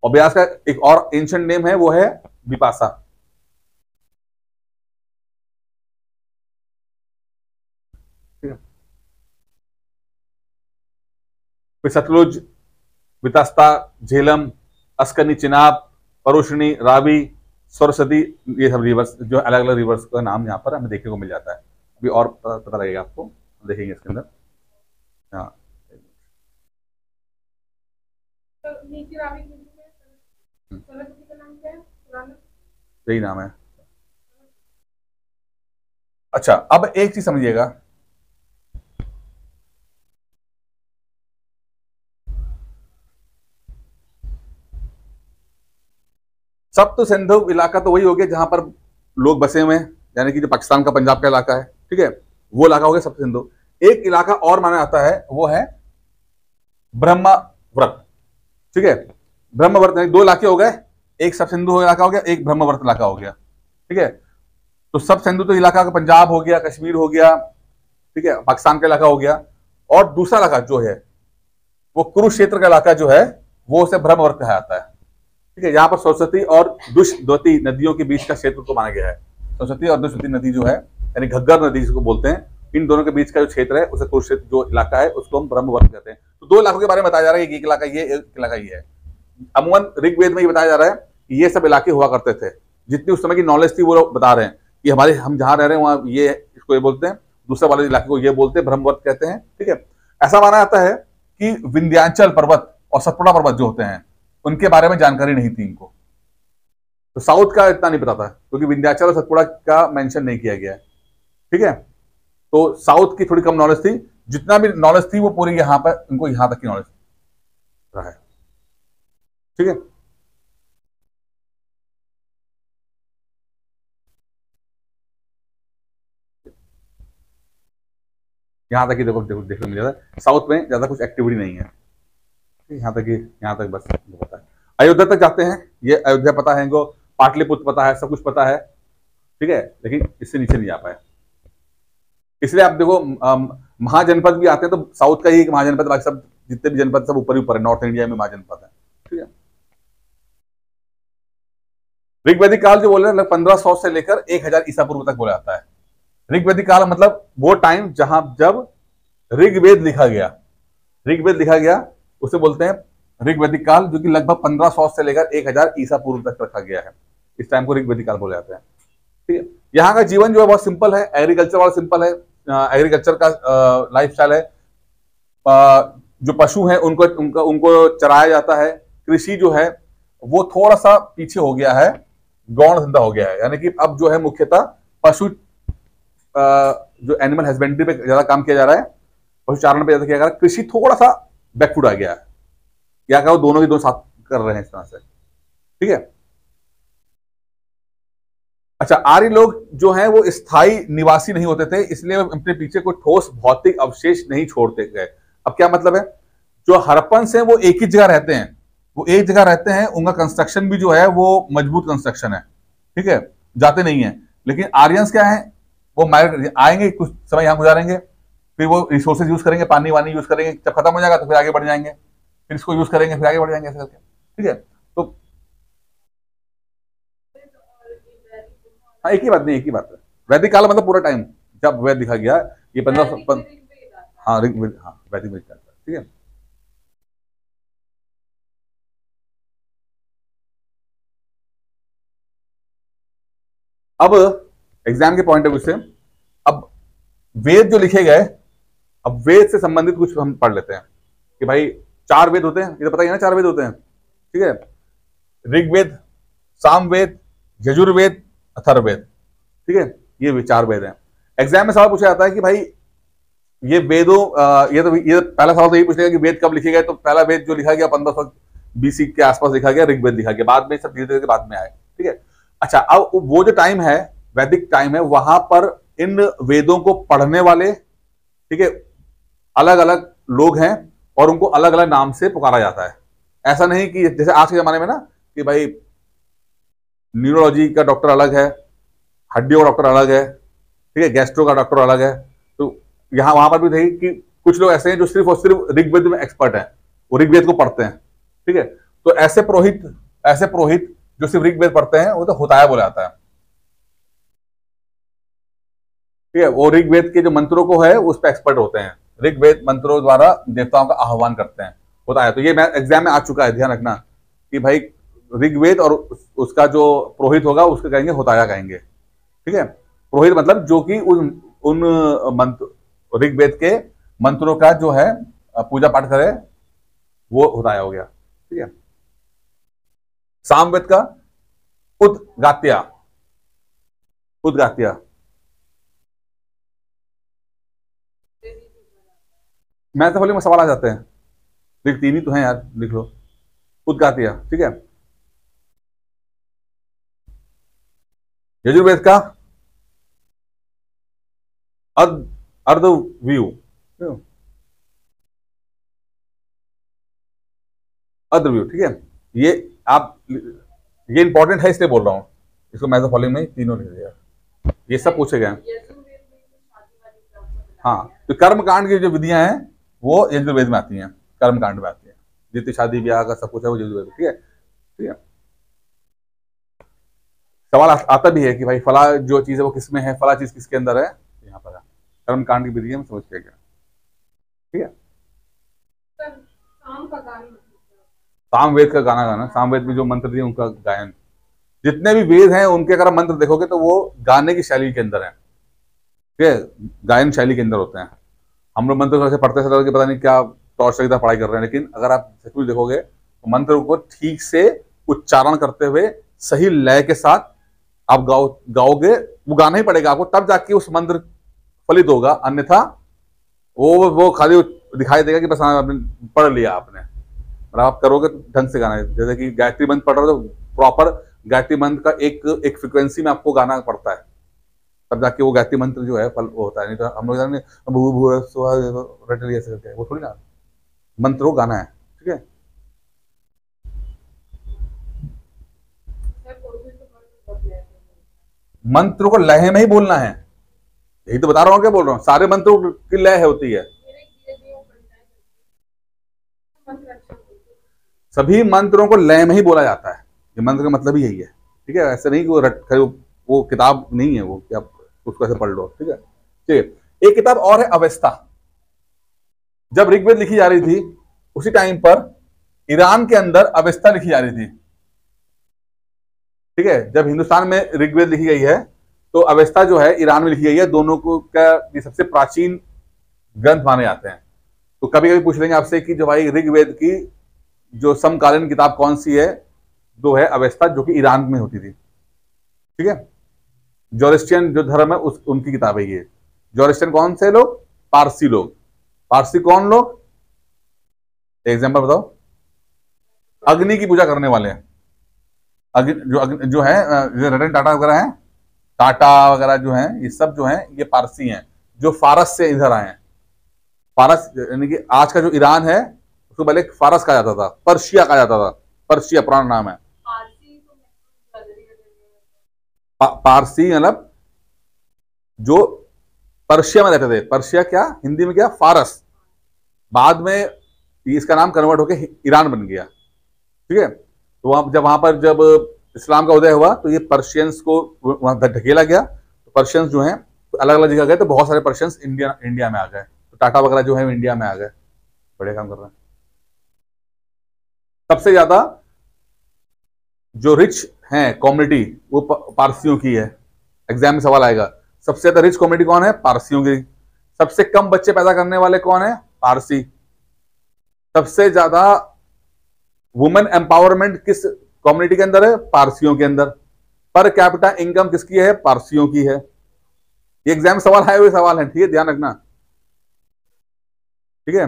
और व्यास का एक और एंशिएंट नेम है, वो है विपाशा। ठीक है, फिर सतलुज, वितस्ता, झेलम, अस्कनी, चिनाब, परुषणी, रावी, सरस्वती, ये सब रिवर्स, जो अलग अलग रिवर्स का नाम यहाँ पर हमें देखने को मिल जाता है। अभी और पता लगेगा आपको, देखेंगे इसके अंदर। हाँ, यही नाम है। अच्छा, अब एक चीज समझिएगा, सप्त सिंधु इलाका तो वही हो गया जहां पर लोग बसे हुए हैं, यानी कि जो पाकिस्तान का पंजाब का इलाका है, ठीक है, वो इलाका हो गया सप्त सिंधु। एक इलाका और माना जाता है, वो है ब्रह्मव्रत, ठीक है। ब्रह्मव्रत दो इलाके हो गए, एक सब सिंधु इलाका हो गया, एक ब्रह्मव्रत इलाका हो गया, ठीक है। तो सब सिंधु तो इलाका का पंजाब हो गया, कश्मीर हो गया, ठीक है, पाकिस्तान का इलाका हो गया। और दूसरा इलाका जो है वो कुरुक्षेत्र का इलाका जो है, वो उसे ब्रह्मव्रत कहा जाता है, ठीक है। यहाँ पर सरस्वती और दुष्द्वती नदियों के बीच का क्षेत्र को माना गया है। सरस्वती और दुष्द्वती नदी जो है, यानी घग्गर नदी जिसको बोलते हैं, इन दोनों के बीच का जो क्षेत्र है, उसे कुरुक्षेत्र जो इलाका है, उसको हम ब्रह्मवर्त कहते हैं। तो दो इलाकों के बारे में बताया जा रहा है, एक इलाका ये, एक इलाका ये है। अमूमन ऋग्वेद में ये बताया जा रहा है कि ये सब इलाके हुआ करते थे। जितनी उस समय की नॉलेज थी वो लोग बता रहे हैं कि हमारे, हम जहां रह रहे हैं वहां ये, इसको ये बोलते हैं, दूसरे वाले इलाके को ये बोलते हैं, ब्रह्मवर्त कहते हैं, ठीक है। ऐसा माना जाता है कि विंध्याचल पर्वत और सतपुड़ा पर्वत जो होते हैं, उनके बारे में जानकारी नहीं थी इनको। तो साउथ का इतना नहीं पता था, क्योंकि विंध्याचल और सतपुड़ा का मेंशन नहीं किया गया है, ठीक है। तो साउथ की थोड़ी कम नॉलेज थी, जितना भी नॉलेज थी वो पूरी यहां पर, उनको यहां तक की नॉलेज रहा है, ठीक है। यहां तक ही देखो देखो देखने मिल जाता है, साउथ में ज्यादा कुछ एक्टिविटी नहीं है, यहां तक ही, यहां तक बस पता है। अयोध्या तक जाते हैं, ये अयोध्या पता है इनको, पाटलिपुत्र पता है, सब कुछ पता है, ठीक है, लेकिन इससे नीचे नहीं जा पाए। इसलिए आप देखो महाजनपद भी आते हैं तो साउथ का ही एक महाजनपद, बाकी सब जितने भी जनपद सब ऊपर ही ऊपर है, नॉर्थ इंडिया में महाजनपद है, ठीक है। ऋग्वैदिक काल जो बोल रहे हैं, 1500 से लेकर 1000 ईसा पूर्व तक बोला जाता है। ऋग्वैदिक काल मतलब वो टाइम जहां जब ऋग्वेद लिखा गया, ऋग्वेद लिखा गया उसे बोलते हैं ऋग्वैदिक काल, जो कि लगभग 1500 से लेकर 1000 ईसा पूर्व तक रखा गया है। इस टाइम को ऋग्वैदिक काल बोले जाते हैं, ठीक है। यहाँ का जीवन जो है बहुत सिंपल है, एग्रीकल्चर वाला सिंपल है, एग्रीकल्चर का लाइफ स्टाइल है। जो पशु हैं उनको उनको चराया जाता है। कृषि जो है वो थोड़ा सा पीछे हो गया है, गौण धंधा हो गया है, यानी कि अब जो है मुख्यतः पशु जो एनिमल हस्बेंड्री पे ज्यादा काम किया जा रहा है, पशुचारण पे ज्यादा किया जा रहा है। कृषि थोड़ा सा बैकफुट आ गया है, या क्या वो दोनों के दोनों साथ कर रहे हैं इस तरह से, ठीक है। अच्छा, आर्य लोग जो हैं वो स्थायी निवासी नहीं होते थे, इसलिए अपने पीछे कोई ठोस भौतिक अवशेष नहीं छोड़ते गए। अब क्या मतलब है, जो हड़प्पन्स हैं वो एक ही जगह रहते हैं, वो एक जगह रहते हैं, उनका कंस्ट्रक्शन भी जो है वो मजबूत कंस्ट्रक्शन है, ठीक है, जाते नहीं है। लेकिन आर्यंस क्या है, वो आएंगे, कुछ समय यहां गुजारेंगे, फिर वो रिसोर्सेज यूज करेंगे, पानी वानी यूज करेंगे, जब खत्म हो जाएगा तो फिर आगे बढ़ जाएंगे, फिर इसको यूज करेंगे, फिर आगे बढ़ जाएंगे, ऐसे करके, ठीक है। तो हाँ, एक ही बात नहीं, एक ही बात है। वैदिक काल मतलब पूरा टाइम जब वेद लिखा गया, ये 1500, हाँ ऋग्वेद, हाँ वैदिक वेद, ठीक है। अब एग्जाम के पॉइंट ऑफ व्यू से, अब वेद जो लिखे गए, अब वेद से संबंधित कुछ हम पढ़ लेते हैं कि भाई 4 वेद होते हैं, ये तो पता ही है ना, 4 वेद होते हैं, ठीक है। ऋग्वेद, सामवेद, यजुर्वेद, अथर्ववेद, ठीक है, ये 4 वेद हैं। एग्जाम में सवाल पूछा जाता है कि भाई ये वेदों, ये पहला सवाल तो यही पूछेगा कि वेद कब लिखे गए, तो पहला वेद जो लिखा गया 1500 बीसी के आसपास लिखा गया, ऋग्वेद लिखा गया, बाद में सब धीरे धीरे बाद में आए, ठीक है। अच्छा, अब वो जो टाइम है, वैदिक टाइम है, वहां पर इन वेदों को पढ़ने वाले, ठीक है, अलग अलग लोग हैं और उनको अलग अलग नाम से पुकारा जाता है। ऐसा नहीं कि जैसे आज के जमाने में ना कि भाई न्यूरोलॉजी का डॉक्टर अलग है, हड्डियों का डॉक्टर अलग है, ठीक है, गैस्ट्रो का डॉक्टर अलग है। तो यहाँ वहां पर भी देखिए कि कुछ लोग ऐसे हैं जो सिर्फ और सिर्फ ऋग्वेद में एक्सपर्ट हैं, वो ऋग्वेद को पढ़ते हैं, ठीक है। तो ऐसे पुरोहित जो सिर्फ ऋग्वेद पढ़ते हैं वो तो होताया बोला जाता है, ठीक है। वो ऋग्वेद के जो मंत्रों को है उस पर एक्सपर्ट होते हैं, ऋग्वेद मंत्रों द्वारा देवताओं का आह्वान करते हैं, होताया। तो ये मैं एग्जाम में आ चुका है, ध्यान रखना कि भाई ऋग्वेद और उसका जो पुरोहित होगा उसको कहेंगे होताया कहेंगे, ठीक है। पुरोहित मतलब जो कि उन मंत्र ऋग्वेद के मंत्रों का जो है पूजा पाठ करे, वो होताया हो गया, ठीक है। सामवेद का उद्गात्या, उद्गात्या मैं तो में सवाल आ जाते हैं, लिख तीन ही तो हैं यार, लिख लो उद्गात्या, ठीक है। यजुर्वेद का अर्धव्यू, अर्धव्यू, ठीक है। ये आप ये इंपॉर्टेंट है इसलिए बोल रहा हूं, इसको मैं तो फॉलोइंग में तीनों लिख दिया, ये सब पूछे गए। हाँ, तो कर्म कांड की जो विधियां हैं वो यजुर्वेद में आती हैं, कर्म कांड में आती है, जितनी शादी ब्याह का सब कुछ है वो यजुर्वेद, ठीक है, ठीक है। सवाल आता भी है कि भाई फला जो चीज है वो किसमें है, फला चीज किसके अंदर है, यहाँ पर है कर्म कांड की विधि में समझ के गया, ठीक है। सामवेद का गाना गाना, सामवेद में जो मंत्र दिए उनका गायन, जितने भी वेद हैं उनके अगर मंत्र देखोगे तो वो गाने की शैली के अंदर है, ठीक है, गायन शैली के अंदर होते हैं। हम लोग मंत्र ऐसे पढ़ते हैं कि पता नहीं क्या टॉर्चर की तरह पढ़ाई कर रहे हैं, लेकिन अगर आप सचमुच देखोगे तो मंत्र को ठीक से उच्चारण करते हुए सही लय के साथ आप गाओगे, वो गाना ही पड़ेगा आपको, तब जाके उस मंत्र फलित होगा, अन्यथा वो खाली दिखाई देगा कि बस आपने पढ़ लिया आपने, मतलब आप करोगे तो ढंग से गाना है। जैसे कि गायत्री मंत्र पढ़ रहे हो तो प्रॉपर गायत्री मंत्र का एक फ्रिक्वेंसी में आपको गाना पड़ता है, तब जाके वो गायत्री मंत्र जो है फल वो होता है। नहीं तो हम लोग जाने भू भू रटली ऐसे करके, वो थोड़ी ना मंत्र वो गाना है, ठीक है। मंत्र को लय में ही बोलना है, यही तो बता रहा हूँ, क्या बोल रहा हूँ, सारे मंत्रों की लय होती है, सभी मंत्रों को लय में ही बोला जाता है, ये मंत्र का मतलब ही यही है, ठीक है। ऐसे नहीं कि वो किताब नहीं है वो कि आप उसको ऐसे पढ़ लो, ठीक है। ठीक, एक किताब और है अवेस्ता। जब ऋग्वेद लिखी जा रही थी उसी टाइम पर ईरान के अंदर अवेस्ता लिखी जा रही थी, ठीक है। जब हिंदुस्तान में ऋग्वेद लिखी गई है तो अवेस्ता जो है ईरान में लिखी गई है, दोनों को का ये सबसे प्राचीन ग्रंथ माने जाते हैं। तो कभी कभी पूछ लेंगे आपसे कि जो भाई ऋग्वेद की जो समकालीन किताब कौन सी है, जो है अवेस्ता, जो कि ईरान में होती थी, ठीक है। जोरिस्टियन जो धर्म है उनकी किताब है ये। जोरिस्टियन कौन से लोग, पारसी लोग। पारसी कौन लोग, एग्जांपल बताओ, अग्नि की पूजा करने वाले हैं, जो है रतन टाटा वगैरह हैं, टाटा वगैरह जो हैं, ये सब जो हैं ये पारसी हैं, जो फारस से इधर आए हैं। फारस यानी कि आज का जो ईरान है उसको पहले फारस कहा जाता था, पर्शिया कहा जाता था, पर्शिया पुराना नाम है। पारसी मतलब जो पर्शिया में रहते थे, पर्शिया क्या हिंदी में क्या, फारस, बाद में इसका नाम कन्वर्ट होकर ईरान बन गया, ठीक है। तो जब इस्लाम का उदय हुआ तो ये पर्शियंस को वहां ढकेला गया, तो पर्शियंस जो हैं अलग अलग जगह गए, तो बहुत सारे पर्शियंस इंडिया में आ गए, तो टाटा वगैरह जो है इंडिया में आ गए, बड़े काम कर रहे हैं। सबसे ज्यादा जो रिच हैं कम्युनिटी वो पारसियों की है, एग्जाम में सवाल आएगा, सबसे ज्यादा रिच कम्युनिटी कौन है, पारसियों की। सबसे कम बच्चे पैदा करने वाले कौन है, पारसी। सबसे ज्यादा वुमेन एम्पावरमेंट किस कम्युनिटी के अंदर है, पारसियों के अंदर। पर कैपिटा इनकम किसकी है, पारसियों की है। ये एग्जाम सवाल आए हुए सवाल है, ठीक है, ध्यान रखना, ठीक है।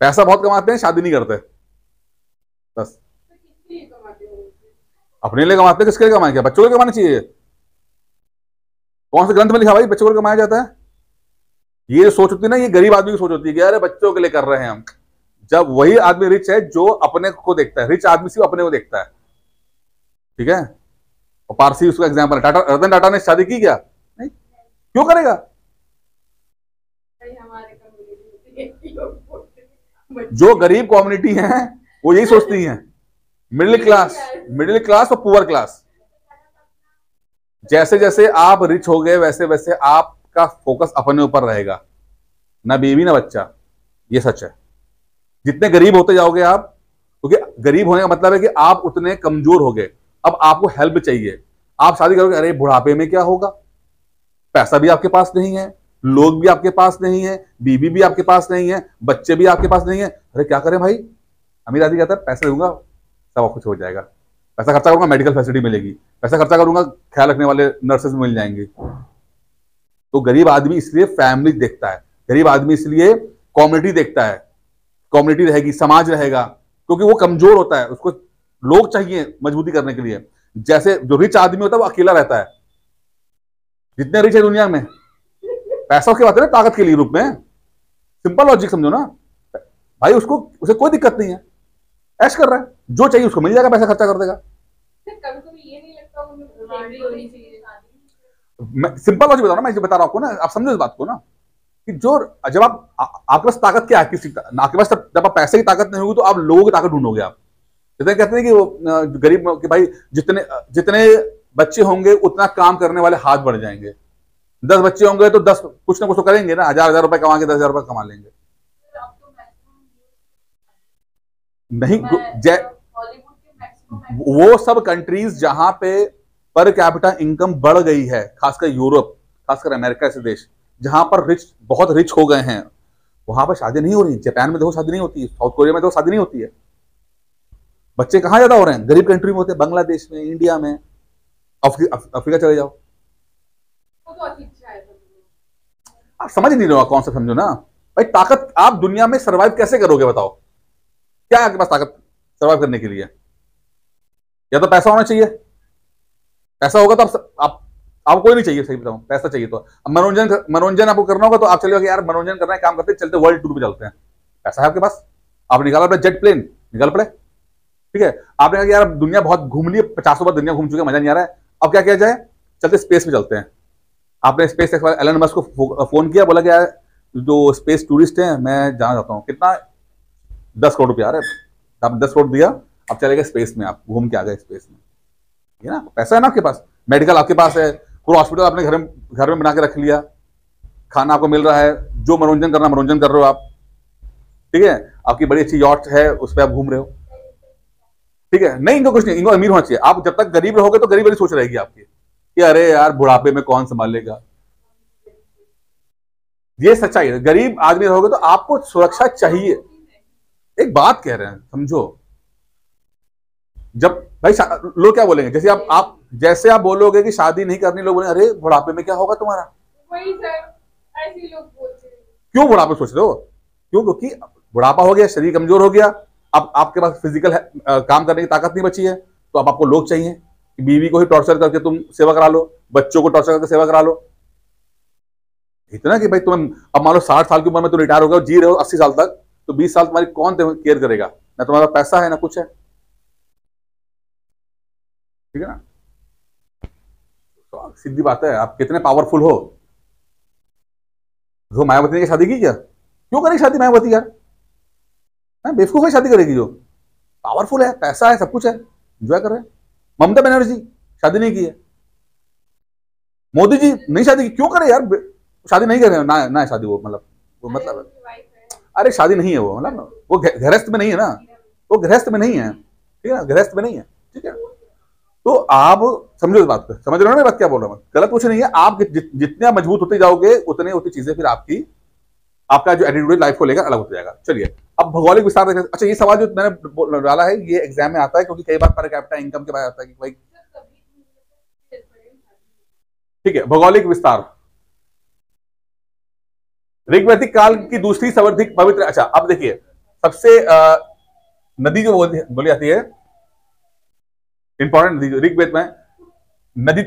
पैसा बहुत कमाते हैं, शादी नहीं करते, बस अपने लिए कमाते हैं, किसके लिए कमाएंगे, बच्चों के लिए कमाना चाहिए। कौन से ग्रंथ में लिखा भाई बच्चों को कमाया जाता है, ये जो सोच होती है ना, ये गरीब आदमी की सोच होती है कि अरे बच्चों के लिए कर रहे हैं हम। जब वही आदमी रिच है जो अपने को देखता है, रिच आदमी सिर्फ अपने को देखता है, ठीक है, और पारसी उसका एग्जाम्पल है। टाटा, रतन टाटा ने शादी की क्या? नहीं। क्यों करेगा? जो गरीब कम्युनिटी है वो यही सोचती है, मिडिल क्लास और पुअर क्लास। जैसे जैसे आप रिच हो गए वैसे वैसे आपका फोकस अपने ऊपर रहेगा, ना बीवी ना बच्चा। ये सच है। जितने गरीब होते जाओगे आप, क्योंकि गरीब होने का मतलब है कि आप उतने कमजोर हो गए, अब आपको हेल्प चाहिए। आप शादी करोगे, अरे बुढ़ापे में क्या होगा, पैसा भी आपके पास नहीं है, लोग भी आपके पास नहीं है, बीवी भी आपके पास नहीं है, बच्चे भी आपके पास नहीं है, अरे क्या करें भाई। अमीर आदमी कहता है पैसे दूंगा सब कुछ हो जाएगा, पैसा खर्चा करूंगा मेडिकल फैसिलिटी मिलेगी, पैसा खर्चा करूंगा ख्याल रखने वाले नर्सेज मिल जाएंगे। तो गरीब आदमी इसलिए फैमिली देखता है, गरीब आदमी इसलिए कम्युनिटी देखता है, कम्युनिटी रहेगी, समाज रहेगा, क्योंकि वो कमजोर होता है, उसको लोग चाहिए मजबूती करने के लिए। जैसे जो रिच आदमी होता है वो अकेला रहता है, जितने रिच है दुनिया में पैसा उसके बात है ना, ताकत के लिए रूप में। सिंपल लॉजिक समझो ना भाई, उसको उसे कोई दिक्कत नहीं है, ऐश कर रहा है, जो चाहिए उसको मिल जाएगा, पैसा खर्चा कर देगा। कभी-कभी ये नहीं लगता उन्हें होनी चाहिए। मैं सिंपल लॉजिक बता रहा हूँ, मैं जो बता रहा हूँ आपको ना, आप समझो इस बात को ना, कि जो जब आपके पास ताकत क्या है, किसी आपके पास जब आप पैसे की ताकत नहीं होगी तो आप लोगों की ताकत ढूंढोगे। आप जैसे कहते हैं कि वो गरीब कि भाई जितने जितने बच्चे होंगे उतना काम करने वाले हाथ बढ़ जाएंगे, 10 बच्चे होंगे तो 10 कुछ ना कुछ तो करेंगे ना, 1000 रुपए कमा के 10,000 रुपए कमा लेंगे। नहीं, वो सब कंट्रीज जहां पे पर कैपिटा इनकम बढ़ गई है, खासकर यूरोप, खासकर अमेरिका से देश जहां पर बहुत रिच हो गए हैं, वहां पर शादी नहीं हो रही। जापान में देखो शादी नहीं होती है, साउथ कोरिया में देखो शादी नहीं होती है। बच्चे कहां ज्यादा हो रहे हैं? गरीब कंट्री में होते हैं, बांग्लादेश में, इंडिया में, अफ्रीका चले जाओ। आप समझ नहीं रहे हो कौन सा, समझो ना भाई। ताकत आप दुनिया में सर्वाइव कैसे करोगे बताओ? क्या है आपके पास ताकत सर्वाइव करने के लिए? या तो पैसा होना चाहिए, पैसा होगा तो आप कोई नहीं चाहिए, सही बताऊं, पैसा चाहिए। तो अब मनोरंजन आपको करना होगा तो आप चले यार मनोरंजन करना है, काम करते चलते वर्ल्ड टूर पे चलते हैं, पैसा है आपके पास, आप निकाला अपना जेट प्लेन, निकल पड़े। ठीक है, आपने कहा यार दुनिया बहुत घूम ली, 50 बार दुनिया घूम चुके, मजा नहीं आ रहा है, अब क्या किया जाए, चलते स्पेस में चलते हैं। आपने स्पेस एक्स वाले एलन मस्क को फोन किया, बोला कि यार जो स्पेस टूरिस्ट है मैं जाना चाहता हूँ, कितना 10 करोड़ रुपया। अरे आपने 10 करोड़ दिया, अब चले गए स्पेस में, आप घूम के आ गए स्पेस में, ये ना पैसा है ना आपके पास, मेडिकल आपके पास है, पूरा हॉस्पिटल आपने घर में बना के रख लिया, खाना आपको मिल रहा है, जो मनोरंजन करना मनोरंजन कर रहे हो आप। ठीक है, आपकी बड़ी अच्छी यॉट है, उस पर आप घूम रहे हो। ठीक है, नहीं इनको कुछ नहीं, इनको अमीर होना चाहिए। आप जब तक गरीब रहोगे तो गरीब वाली सोच रहेगी आपकी कि अरे यार बुढ़ापे में कौन संभालेगा। ये सच्चाई है, गरीब आदमी रहोगे तो आपको सुरक्षा चाहिए। एक बात कह रहे हैं समझो, जब भाई लोग क्या बोलेंगे, जैसे आप बोलोगे कि शादी नहीं करनी, लोग बोलेंगे अरे बुढ़ापे में क्या होगा तुम्हारा। वही सर, ऐसे लोग बोलते हैं। क्यों बुढ़ापे सोच रहे हो? क्यों? क्योंकि बुढ़ापा हो गया, शरीर कमजोर हो गया, अब आपके पास फिजिकल काम करने की ताकत नहीं बची है, तो अब आपको लोग चाहिए कि बीवी को ही टॉर्चर करके तुम सेवा करा लो, बच्चों को टॉर्चर करके सेवा करा लो। इतना कि भाई तुम अब मान लो 60 साल की उम्र में तुम रिटायर हो गए, जी रहे हो 80 साल तक, तो 20 साल तुम्हारी कौन केयर करेगा? ना तुम्हारा पैसा है ना कुछ है। ठीक है ना, तो सीधी बात है, आप कितने पावरफुल हो। जो मायावती ने शादी की क्या? क्यों करेगी शादी मायावती यार? बेवकूफ है शादी करेगी जो पावरफुल है, पैसा है, सब कुछ है, एंजॉय कर रहे हैं। ममता बनर्जी शादी नहीं की है, मोदी जी नहीं शादी की, क्यों करे यार? शादी नहीं कर रहे ना, ना शादी वो मतलब अरे शादी नहीं है वो, मतलब वो गृहस्थ में नहीं है ना, वो गृहस्थ में नहीं है। ठीक है, गृहस्थ में नहीं है। ठीक है, तो आप समझो इस बात को, समझ रहे हो ना बात क्या बोल रहा हूं? गलत कुछ नहीं है। आप जितने मजबूत होते जाओगे उतने होती चीजें फिर आपका जो एटीट्यूड लाइफ को लेकर अलग होता जाएगा। चलिए अब भौगोलिक विस्तार देखते हैं। अच्छा, ये सवाल जो मैंने डाला है ये एग्जाम में आता है, क्योंकि कई बार पर कैपिटा इनकम के बारे में आता है कि भाई। ठीक है, भौगोलिक विस्तार, ऋग्वैदिक काल की दूसरी सर्वाधिक पवित्र। अच्छा अब देखिए, सबसे नदी जो बोली जाती है, इंपॉर्टेंट नदी ऋग्वेद में, नदी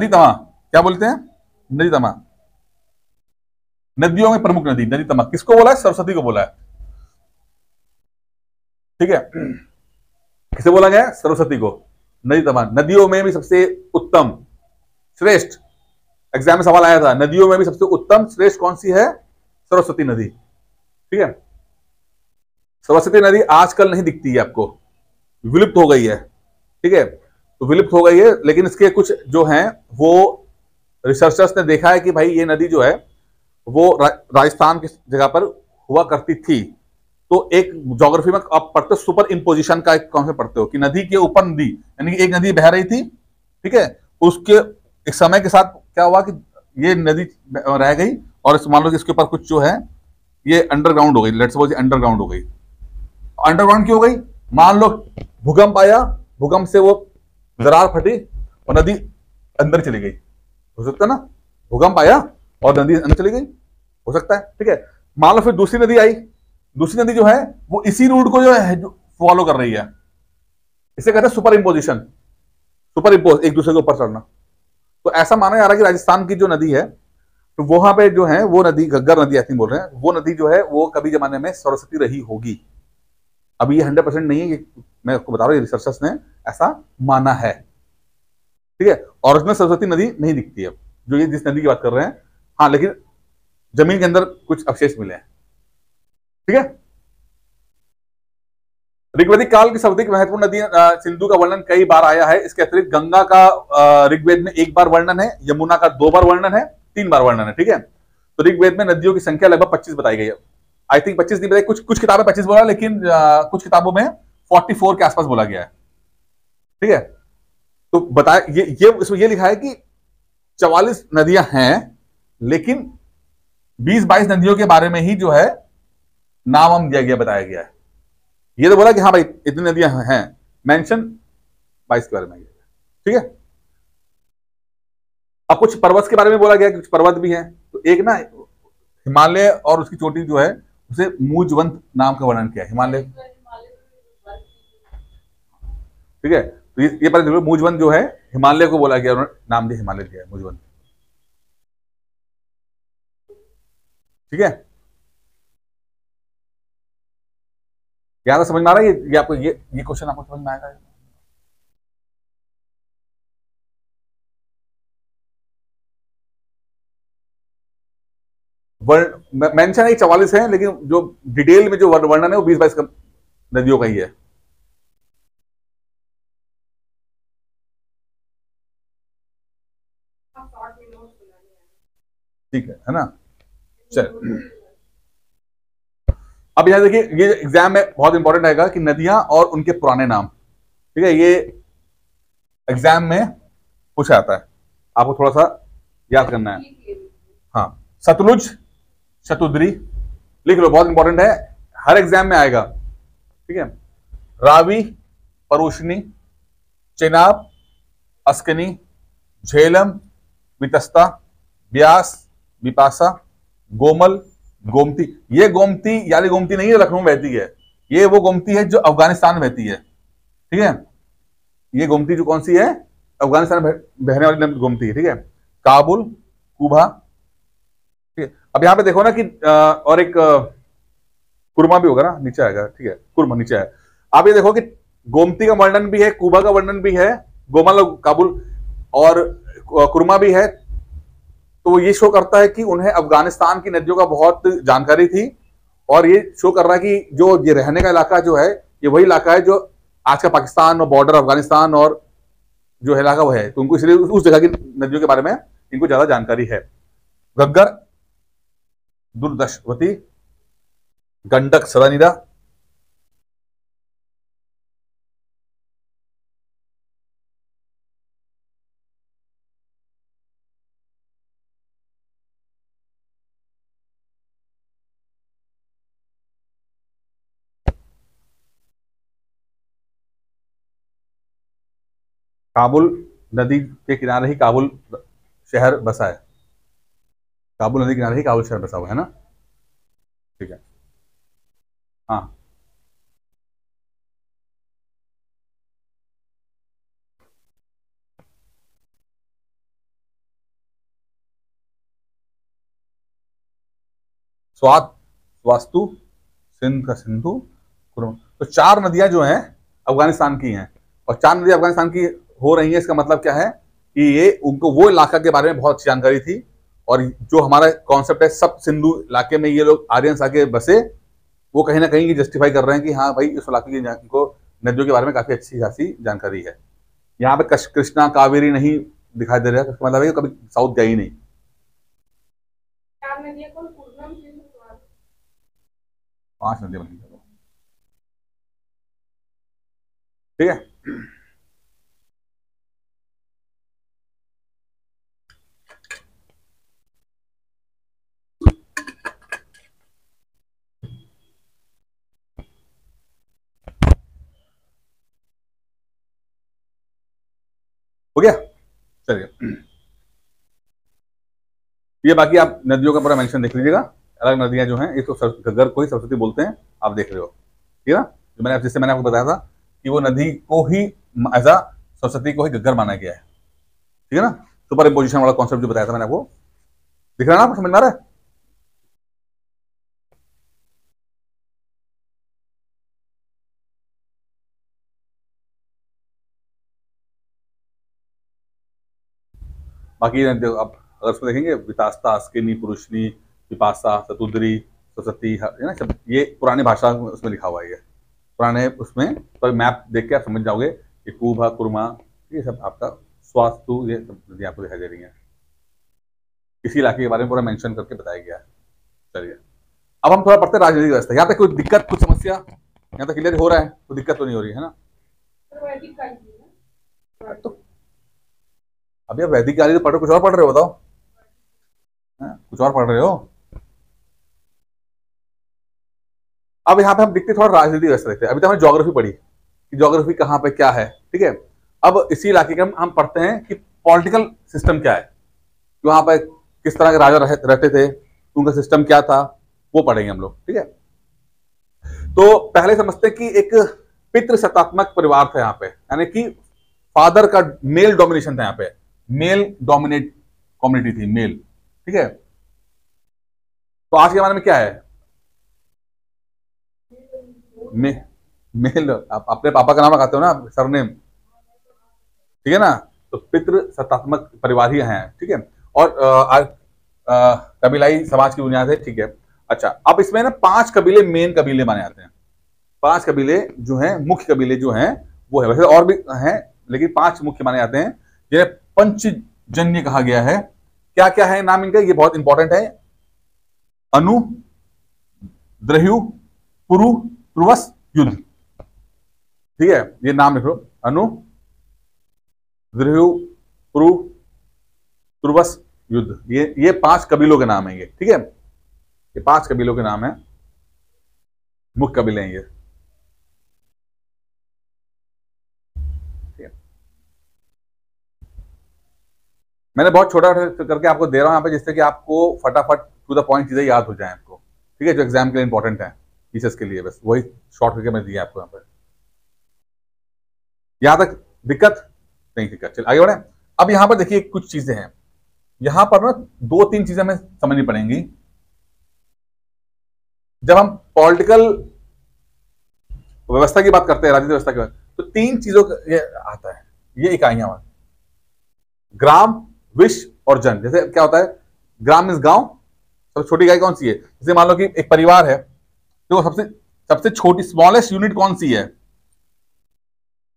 तमा, क्या बोलते हैं? नदी तमा, नदियों में प्रमुख नदी नदी तमा। किसको बोला है? सरस्वती को बोला है। ठीक है, किसे बोला गया? सरस्वती को। नदी तमान, नदियों में भी सबसे उत्तम श्रेष्ठ, एग्जाम में सवाल आया था, नदियों में भी सबसे उत्तम श्रेष्ठ कौन सी है? सरस्वती नदी। ठीक है, सरस्वती नदी आजकल नहीं दिखती है आपको, विलुप्त हो गई है। ठीक है, तो विलुप्त हो गई है, लेकिन इसके कुछ जो हैं वो रिसर्चर्स ने देखा है कि भाई ये नदी जो है वो राजस्थान की जगह पर हुआ करती थी। तो एक ज्योग्राफी में आप पढ़ते हो सुपर इम्पोजिशन का एक कॉन्सेप्ट पढ़ते हो कि नदी के ऊपर नदी, यानी कि एक नदी बह रही थी, ठीक है, उसके एक समय के साथ क्या हुआ कि ये नदी रह गई और मान लो कि इसके ऊपर कुछ जो है ये अंडरग्राउंड हो गई, लेट्स सपोज अंडरग्राउंड हो गई। अंडरग्राउंड क्यों हो गई? मान लो भूकंप आया, भूकंप से वो दरार फटी और नदी अंदर चली गई, हो सकता है ना, भूकंप आया और नदी अंदर चली गई, हो सकता है। ठीक है, मान लो फिर दूसरी नदी आई, दूसरी नदी जो है वो इसी रूट को जो है फॉलो कर रही है, इसे कहते हैं सुपर इम्पोजिशन, सुपर इम्पोज, एक दूसरे के ऊपर चढ़ना। तो ऐसा माना जा रहा है कि राजस्थान की जो नदी है तो वहां पे जो है वो नदी घग्गर नदी ऐसी बोल रहे हैं, वो नदी जो है वो कभी जमाने में सरस्वती रही होगी। अभी ये 100% नहीं है, मैं आपको बता रहा हूँ, रिसर्चर्स ने ऐसा माना है। ठीक है, ओरिजिनल सरस्वती नदी नहीं दिखती है जो ये जिस नदी की बात कर रहे हैं, हाँ, लेकिन जमीन के अंदर कुछ अवशेष मिले हैं। ठीक है, ऋग्वेदिक काल की सर्वाधिक महत्वपूर्ण नदी सिंधु का वर्णन कई बार आया है। इसके अतिरिक्त गंगा का ऋग्वेद में 1 बार वर्णन है, यमुना का 2 बार वर्णन है, 3 बार वर्णन है। ठीक है, तो ऋग्वेद में नदियों की संख्या लगभग 25 बताई गई है। आई थिंक 25 नहीं बताई, कुछ किताबें 25 बोला, लेकिन कुछ किताबों में 44 के आसपास बोला गया है। ठीक है, तो बताया इसमें ये लिखा है कि 44 नदियां हैं, लेकिन 20-22 नदियों के बारे में ही जो है नाम दिया गया, बताया गया है। ये तो बोला कि हाँ भाई इतनी नदियां हैं, मेंशन 22 के बारे में। ठीक है, अब कुछ पर्वत के बारे में बोला गया, कुछ पर्वत भी हैं। तो एक ना हिमालय और उसकी चोटी जो है उसे मूजवंत नाम का वर्णन किया, हिमालय। ठीक है, तो ये पता चलो मूजवंत जो है हिमालय को बोला गया, उन्होंने नाम दिया, हिमालय दिया मूजवंत। ठीक है, यहां तो समझ में आ रहा है ये आपको, ये क्वेश्चन आपको समझ में आएगा। मेंशन है 44 है, लेकिन जो डिटेल में जो वर्णन है वो 20-22 नदियों का ही है। ठीक है ना, चल। अब यहां देखिए, ये एग्जाम में बहुत इंपॉर्टेंट आएगा कि नदियां और उनके पुराने नाम। ठीक है, ये एग्जाम में पूछा जाता है, आपको थोड़ा सा याद करना है। हाँ, सतलुज, शतुद्री, लिख लो, बहुत इंपॉर्टेंट है, हर एग्जाम में आएगा। ठीक है, रावी, परुष्णी, चेनाब, अस्कनी, झेलम, वितस्ता, ब्यास, बिपाशा, गोमल, गोमती। ये गोमती यानी गोमती नहीं है लखनऊ में बहती है, ये वो गोमती है जो अफगानिस्तान में बहती है। ठीक है, ये गोमती जो कौन सी है, अफगानिस्तान में बहने वाली गोमती है। ठीक है, काबुल, कुबा। ठीक है, अब यहां पे देखो ना कि और एक कुरमा भी होगा ना, नीचे आएगा। ठीक है, कुरमा नीचे है। आप ये देखो कि गोमती का वर्णन भी है, कुबा का वर्णन भी है, गोमल, काबुल और कुरमा भी है। तो ये शो करता है कि उन्हें अफगानिस्तान की नदियों का बहुत जानकारी थी, और ये शो कर रहा है कि जो ये रहने का इलाका जो है ये वही इलाका है जो आज का पाकिस्तान और बॉर्डर अफगानिस्तान और जो इलाका वो है, तो उनको इसलिए उस जगह की नदियों के बारे में इनको ज्यादा जानकारी है। घग्गर, दुर्दशवती, गंडक, सदानीरा, काबुल नदी के किनारे ही काबुल शहर बसा है, काबुल नदी के किनारे ही काबुल शहर बसा हुआ है ना। ठीक है, हाँ, स्वात, वास्तु, सिंध का सिंधु, तो 4 नदियां जो हैं अफगानिस्तान की हैं। और 4 नदियां अफगानिस्तान की हो रही है, इसका मतलब क्या है कि ये उनको वो इलाका के बारे में बहुत अच्छी जानकारी थी, और जो हमारा कॉन्सेप्ट है सब सिंधु इलाके में ये लोग आर्यंस आके बसे, वो कहीं ना कहीं ये जस्टिफाई कर रहे हैं कि हाँ भाई इस इलाके की को नदियों के बारे में काफी अच्छी खासी जानकारी है। यहाँ पे कृष्णा कावेरी नहीं दिखाई दे रहा है, इसका मतलब है कि कभी साउथ गया ही नहीं। 4 नदियां कौन? पूर्णम, सिंधु, स्वान। 5 नदियां बनी, ठीक है। हो गया, चलिए। ये बाकी आप नदियों का पूरा मेंशन देख लीजिएगा, अलग नदियां जो हैं, एक तो घग्गर को ही सरस्वती बोलते हैं, आप देख रहे हो, ठीक है ना। जो मैंने जिससे मैंने आपको बताया था कि वो नदी को ही एज आ सरस्वती को ही घग्गर माना गया है, ठीक है ना। सुपर इम्पोजिशन वाला कॉन्सेप्ट जो बताया था मैंने आपको, दिख रहा है ना, आपको समझ में आ रहा है। बाकी आप अगर उसको देखेंगे, वितास्ता, अस्किनी, पुरुषनी, विपासा, सतुद्री, सरस्वती, है ना, सब ये पुरानी भाषा में उसमें लिखा हुआ है। ये पुराने उसमें तो मैप देख के आप समझ जाओगे कि कुभा, कुरमा, ये सब आपका स्वास्थु, ये सब नदियां आपको दिखाई दे रही हैं। इसी इलाके के बारे में पूरा मेंशन करके बताया गया है। चलिए, अब हम थोड़ा पढ़ते हैं राजनीतिक व्यवस्था। यहाँ तक कोई दिक्कत, कुछ समस्या यहाँ तक क्लियर हो रहा है, कोई दिक्कत तो नहीं हो रही है ना। तो वैदिक काल की है। तो अभी आप वैदिक काल तो पढ़ रहे हो, कुछ और पढ़ रहे हो, बताओ। कुछ और पढ़ रहे हो। अब यहाँ पे हम देखते थोड़ा राजनीतिक व्यवस्था देखते हैं। अभी तो हमने ज्योग्राफी पढ़ी कि ज्योग्राफी कहाँ पे क्या है, ठीक है। अब इसी इलाके का हम पढ़ते हैं कि पॉलिटिकल सिस्टम क्या है, वहां पे किस तरह के राजा रहते थे, उनका सिस्टम क्या था, वो पढ़ेंगे हम लोग, ठीक है। तो पहले समझते हैं कि एक पितृसत्तात्मक परिवार था यहाँ पे, यानी कि फादर का मेल डोमिनेशन था यहाँ पे, मेल डोमिनेट कम्युनिटी थी, मेल, ठीक है। तो आज के जमाने में क्या है, मेल, आप अपने पापा का नाम लगाते हो ना, सरनेम, ठीक है ना। तो पितृ सत्तात्मक परिवार ही हैं, ठीक है। और कबीलाई समाज की बुनियाद है, ठीक है। अच्छा, अब इसमें ना 5 कबीले मेन कबीले माने जाते हैं। 5 कबीले जो हैं, मुख्य कबीले जो हैं वो है, वैसे और भी हैं लेकिन 5 मुख्य माने जाते हैं, जिन्हें पंचजन्य कहा गया है। क्या क्या है नाम इनका, ये बहुत इंपॉर्टेंट है। अनु, द्रह्यु, पुरु, तुर्वस, युद्ध, ठीक है। ये नाम लिखो, अनु, द्रह्यु, पुरु, तुर्वस, युद्ध, ये 5 कबीलों के नाम है ये, ठीक है। ये 5 कबीलों के नाम है, मुख्य कबीले हैं ये। मैंने बहुत छोटा करके आपको दे रहा हूं यहाँ पे, जिससे कि आपको फटाफट टू द पॉइंट चीजें याद हो जाए आपको, ठीक है, जो एग्जाम के लिए इंपॉर्टेंट है, टीचर्स के लिए, बस वही शॉर्ट करके मैं दिया आपको यहाँ पे। यहां तक दिक्कत नहीं, दिक्कत, चल आगे बढ़े। अब यहाँ पर देखिए कुछ चीजें हैं, यहाँ पर ना 2-3 चीजें हमें समझनी पड़ेंगी जब हम पॉलिटिकल व्यवस्था की बात करते हैं, राजनीतिक व्यवस्था की बात, तो 3 चीजों का ये आता है, ये इकाइयां, ग्राम, विश्व और जन। जैसे क्या होता है, ग्राम मीन्स गांव, सबसे छोटी इकाई कौन सी है, जैसे मान लो कि एक परिवार है, तो सबसे सबसे छोटी स्मॉलेस्ट यूनिट कौन सी है,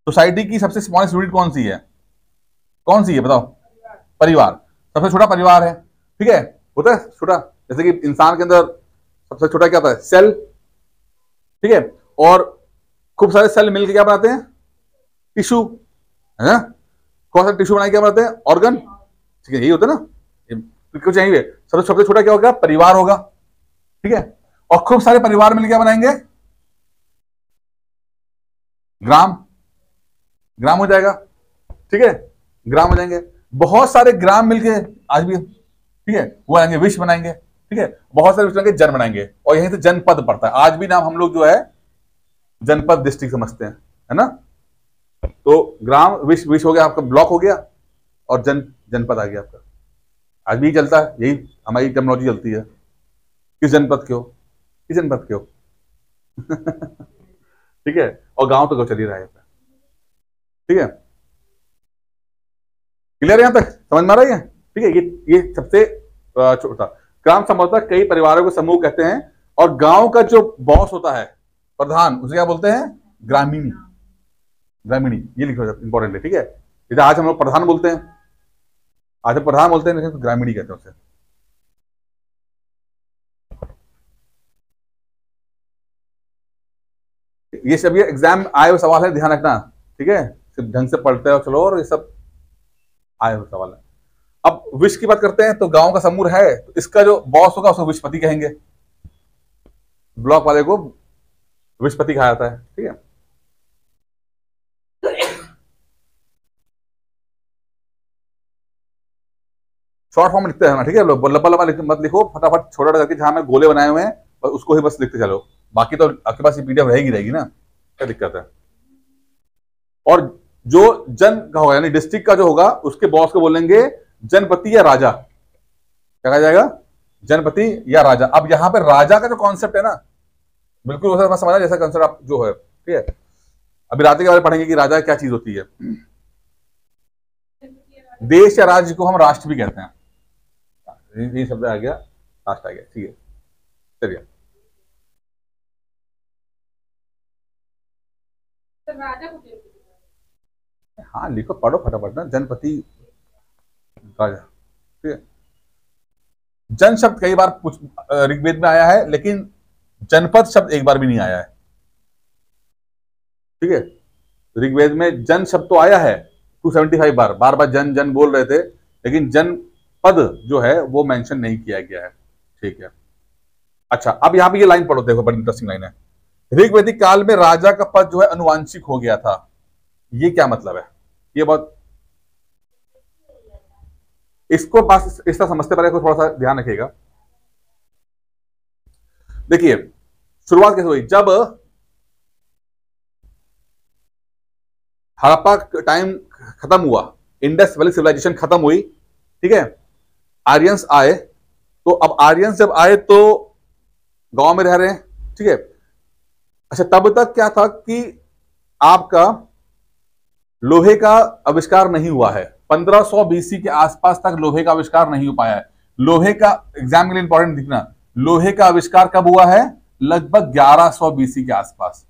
सोसाइटी की सबसे स्मॉलेस्ट यूनिट कौन सी है, कौन सी है बताओ, परिवार, सबसे छोटा परिवार है, ठीक है, होता है छोटा। जैसे कि इंसान के अंदर सबसे छोटा क्या होता है, सेल, ठीक है, और खूब सारे सेल मिलकर क्या बनाते हैं, टिश्यू, है ना। कौन सा टिश्यू बनाए क्या बनाते हैं, ऑर्गन, ठीक है, यही होता है ना। कुछ चाहिए, सबसे छोटा क्या होगा, परिवार होगा, ठीक है। और खूब सारे परिवार मिलकर क्या बनाएंगे, ग्राम, ग्राम हो जाएगा, ठीक है, ग्राम हो जाएंगे। बहुत सारे ग्राम मिलके आज भी, ठीक है, वो बनाएंगे, विश्व बनाएंगे, ठीक है, बहुत सारे विश्व बनाएंगे, जन बनाएंगे, और यहीं से जनपद पड़ता है। आज भी नाम हम लोग जो है जनपद डिस्ट्रिक्ट समझते हैं, है ना। तो ग्राम, विश्व, विश्व हो गया आपका, ब्लॉक हो गया, और जनपद आ गया आपका। आज भी चलता है, यही हमारी टेक्नोलॉजी चलती है, किस जनपद क्यों, किस जनपद क्यों ठीक है, और गांव तो चल ही रहा है। ठीक है, क्लियर यहां तक समझ में आ रही है? ठीक है, ये सबसे छोटा ग्राम संभवतः कई परिवारों के समूह कहते हैं, और गांव का जो बॉस होता है, प्रधान, उसे क्या बोलते हैं? ग्रामीणी। ग्रामीणी, ये लिखो इंपॉर्टेंट है। ठीक है, इधर आज हम लोग प्रधान बोलते हैं, आज हम प्रधान बोलते हैं, लेकिन ग्रामीणी कहते हैं उसे। ये सब ये एग्जाम आए हुए सवाल है, ध्यान रखना। ठीक है, सिर्फ ढंग से पढ़ते हो चलो, और ये सब आए हुए सवाल है। अब विश की बात करते हैं, तो गांव का समूह है, तो इसका जो बॉस होगा उसको विशपति कहेंगे, ब्लॉक वाले को विशपति कहा जाता है। ठीक है, शॉर्ट फॉर्म लिखते हैं ना। ठीक है, लंबा लंबा मत लिखो, फटाफट छोटा करके जहां में गोले बनाए हुए हैं और उसको ही बस लिखते चलो, बाकी तो आपके पास ये पीडीएफ रहेगी ना, क्या दिक्कत है? और जो जन का होगा यानी डिस्ट्रिक्ट का जो होगा, उसके बॉस को बोलेंगे जनपति या राजा। क्या कहा जाएगा? जनपति या राजा। अब यहां पर राजा का जो कॉन्सेप्ट है ना, बिल्कुल वैसा समझना जैसा कंसेप्ट आप जो है। ठीक है, अभी राजा के बारे में पढ़ेंगे कि राजा क्या चीज होती है। देश या राज्य को हम राष्ट्र भी कहते हैं, ये शब्द आ गया, राष्ट्र आ गया। ठीक है, चलिए राजा को हाँ लिखो, पढ़ो फटाफट ना, जनपति राजा। ठीक है, जन शब्द कई बार ऋग्वेद में आया है, लेकिन जनपद शब्द एक बार भी नहीं आया है। ठीक है, ऋग्वेद में जन शब्द तो आया है 275 बार, बार बार जन जन बोल रहे थे, लेकिन जनपद जो है वो मेंशन नहीं किया गया है। ठीक है, अच्छा अब यहां पे ये लाइन पढ़ो, देखो बड़ी इंटरेस्टिंग लाइन है। ऋग्वैदिक काल में राजा का पद जो है अनुवांशिक हो गया था, ये क्या मतलब है? ये बहुत इसको पास इस तरह समझते पहले थोड़ा सा ध्यान रखिएगा। देखिए शुरुआत कैसे हुई, जब हड़प्पा टाइम खत्म हुआ, इंडस वैली सिविलाइजेशन खत्म हुई, ठीक है, आर्यंस आए, तो अब आर्यंस जब आए तो गांव में रह रहे हैं। ठीक है, अच्छा तब तक क्या था कि आपका लोहे का आविष्कार नहीं हुआ है, 1500 बीसी के आसपास तक लोहे का आविष्कार नहीं हो पाया है। लोहे का एग्जाम के लिए इंपॉर्टेंट दिखना, लोहे का आविष्कार कब हुआ है? लगभग 1100 बीसी के आसपास,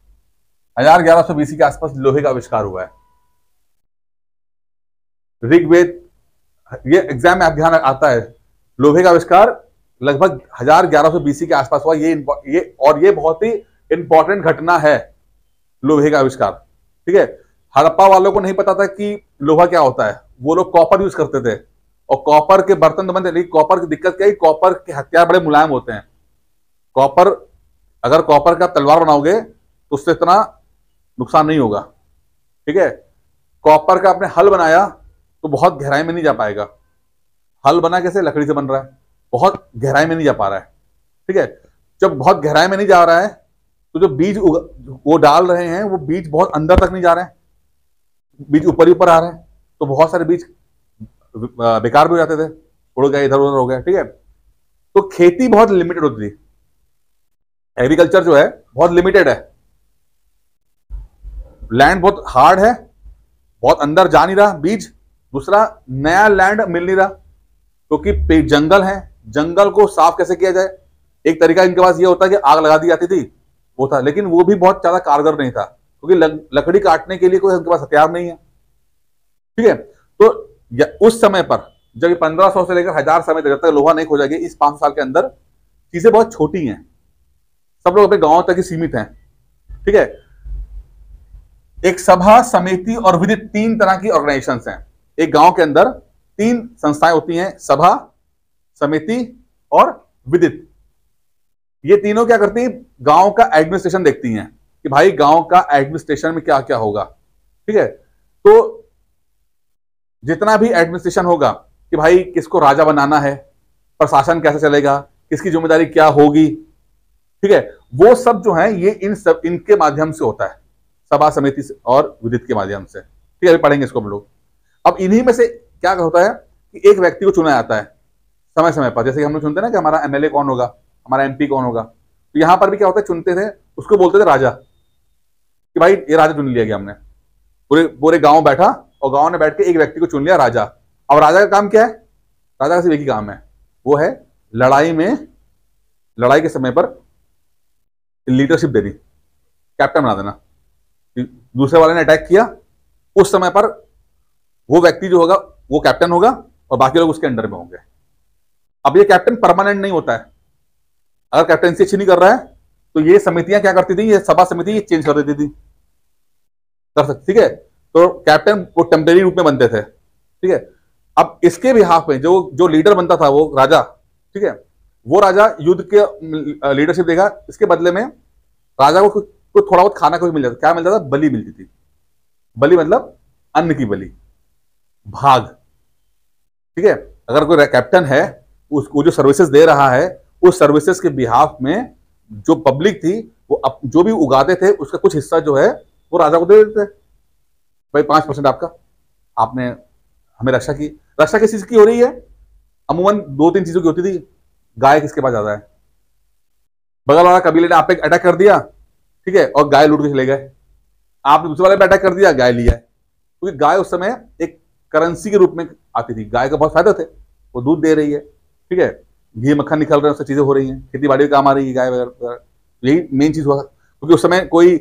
1100 बीसी के आसपास लोहे का आविष्कार हुआ है। ऋग्वेद, ये एग्जाम में ध्यान आता है, लोहे का आविष्कार लगभग 1100 बीसी के आसपास हुआ। ये बहुत ही इंपॉर्टेंट घटना है, लोहे का आविष्कार। ठीक है, हड़प्पा वालों को नहीं पता था कि लोहा क्या होता है, वो लोग कॉपर यूज करते थे, और कॉपर के बर्तन तो बनते, लेकिन कॉपर की दिक्कत क्या है, कॉपर के हथियार बड़े मुलायम होते हैं। कॉपर, अगर कॉपर का तलवार बनाओगे तो उससे इतना नुकसान नहीं होगा। ठीक है, कॉपर का आपने हल बनाया तो बहुत गहराई में नहीं जा पाएगा। हल बना कैसे? लकड़ी से बन रहा है, बहुत गहराई में नहीं जा पा रहा है। ठीक है, जब बहुत गहराई में नहीं जा रहा है तो जो बीज वो डाल रहे हैं, वो बीज बहुत अंदर तक नहीं जा रहे हैं, बीज ऊपर ही ऊपर आ रहे हैं, तो बहुत सारे बीज बेकार भी हो जाते थे, उड़ गए, इधर उधर हो गए। ठीक है, तो खेती बहुत लिमिटेड होती थी, एग्रीकल्चर जो है बहुत लिमिटेड है, लैंड बहुत हार्ड है, बहुत अंदर जा नहीं रहा बीज, दूसरा नया लैंड मिल नहीं रहा, क्योंकि जंगल है, जंगल को साफ कैसे किया जाए, एक तरीका इनके पास ये होता है कि आग लगा दी जाती थी, वो था, लेकिन वो भी बहुत ज्यादा कारगर नहीं था, क्योंकि लकड़ी काटने के लिए कोई उनके पास हथियार नहीं है। ठीक है, तो उस समय पर जब 1500 से लेकर 1000 समय तक, जब तक लोहा नहीं खोजा गया, इस 500 साल के अंदर चीजें बहुत छोटी हैं, सब लोग अपने गांव तक ही सीमित हैं। ठीक है, एक सभा, समिति और विदित, 3 तरह की ऑर्गेनाइजेशंस हैं। एक गांव के अंदर 3 संस्थाएं होती हैं, सभा, समिति और विदित। ये तीनों क्या करती हैं? गांव का एडमिनिस्ट्रेशन देखती हैं कि भाई गांव का एडमिनिस्ट्रेशन में क्या क्या होगा। ठीक है, तो जितना भी एडमिनिस्ट्रेशन होगा कि भाई किसको राजा बनाना है, प्रशासन कैसे चलेगा, किसकी जिम्मेदारी क्या होगी, ठीक है, वो सब जो है ये इनके माध्यम से होता है, सभा, समिति और विदित के माध्यम से। ठीक है, अभी पढ़ेंगे इसको हम लोग। अब इन्हीं में से क्या होता है कि एक व्यक्ति को चुना जाता है समय समय पर, जैसे कि हम लोग चुनते हैं ना कि हमारा एमएलए कौन होगा, हमारा एमपी कौन होगा, तो यहां पर भी क्या होता है, चुनते थे, उसको बोलते थे राजा, कि भाई ये राजा चुन लिया गया हमने। पूरे पूरे गांव बैठा और गांव ने बैठ के एक व्यक्ति को चुन लिया राजा। अब राजा का काम क्या है? राजा का सिर्फ एक ही काम है, वो है लड़ाई के समय पर लीडरशिप देनी, कैप्टन बना देना। दूसरे वाले ने अटैक किया, उस समय पर वो व्यक्ति जो होगा वो कैप्टन होगा और बाकी लोग उसके अंडर में होंगे। अब ये कैप्टन परमानेंट नहीं होता है, अगर कैप्टनसी अच्छी नहीं कर रहा है तो ये समितियां क्या करती थी, ये सभा समिति ये चेंज कर देती थी, कर सकती, ठीक है। तो कैप्टन वो टेम्परेरी रूप में बनते थे, ठीक है। अब इसके बिहाफ में जो लीडर बनता था वो राजा, ठीक है, वो राजा युद्ध के लीडरशिप देगा, इसके बदले में राजा को थोड़ा बहुत खाना को मिल जाता। क्या मिलता था? बलि मिलती थी। बलि मतलब अन्न की बलि, भाग, ठीक है। अगर कोई कैप्टन है, उसको जो सर्विसेज दे रहा है, उस सर्विसेज के बिहाफ में जो पब्लिक थी वो जो भी उगाते थे उसका कुछ हिस्सा जो है वो राजा को दे देते थे। भाई 5% आपका, आपने हमें रक्षा की। रक्षा किस चीज की हो रही है? अमूमन 2-3 चीजों की होती थी। गाय किसके पास ज्यादा है? बगल वाला कबीले ने आप पे अटैक कर दिया, ठीक है, और गाय लूट के चले गए। आपने दूसरे वाले पे अटैक कर दिया, गाय लिया है। क्योंकि गाय उस समय एक करेंसी के रूप में आती थी। गाय का बहुत फायदा थे, वो दूध दे रही है, ठीक है, घी मक्खन निकल रहे हैं, उससे चीजें हो रही हैं, खेती बाड़ी में काम आ रही है गाय वगैरह। यही मेन चीज हुआ, क्योंकि उस समय कोई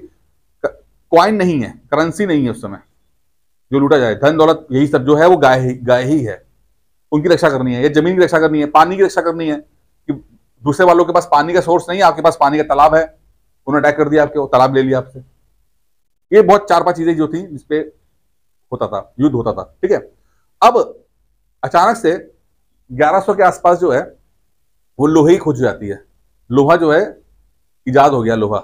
कॉइन नहीं है, करेंसी नहीं है उस समय जो लूटा जाए। धन दौलत यही सब जो है वो गाय ही है। उनकी रक्षा करनी है, या जमीन की रक्षा करनी है, पानी की रक्षा करनी है कि दूसरे वालों के पास पानी का सोर्स नहीं है, आपके पास पानी का तालाब है, उन्होंने अटैक कर दिया आपके, वो तालाब ले लिया आपसे। ये बहुत 4-5 चीजें जो थी जिसपे होता था, युद्ध होता था, ठीक है। अब अचानक से 1100 के आसपास जो है वो लोहे की खोज जाती है। लोहा जो है इजाद हो गया, लोहा।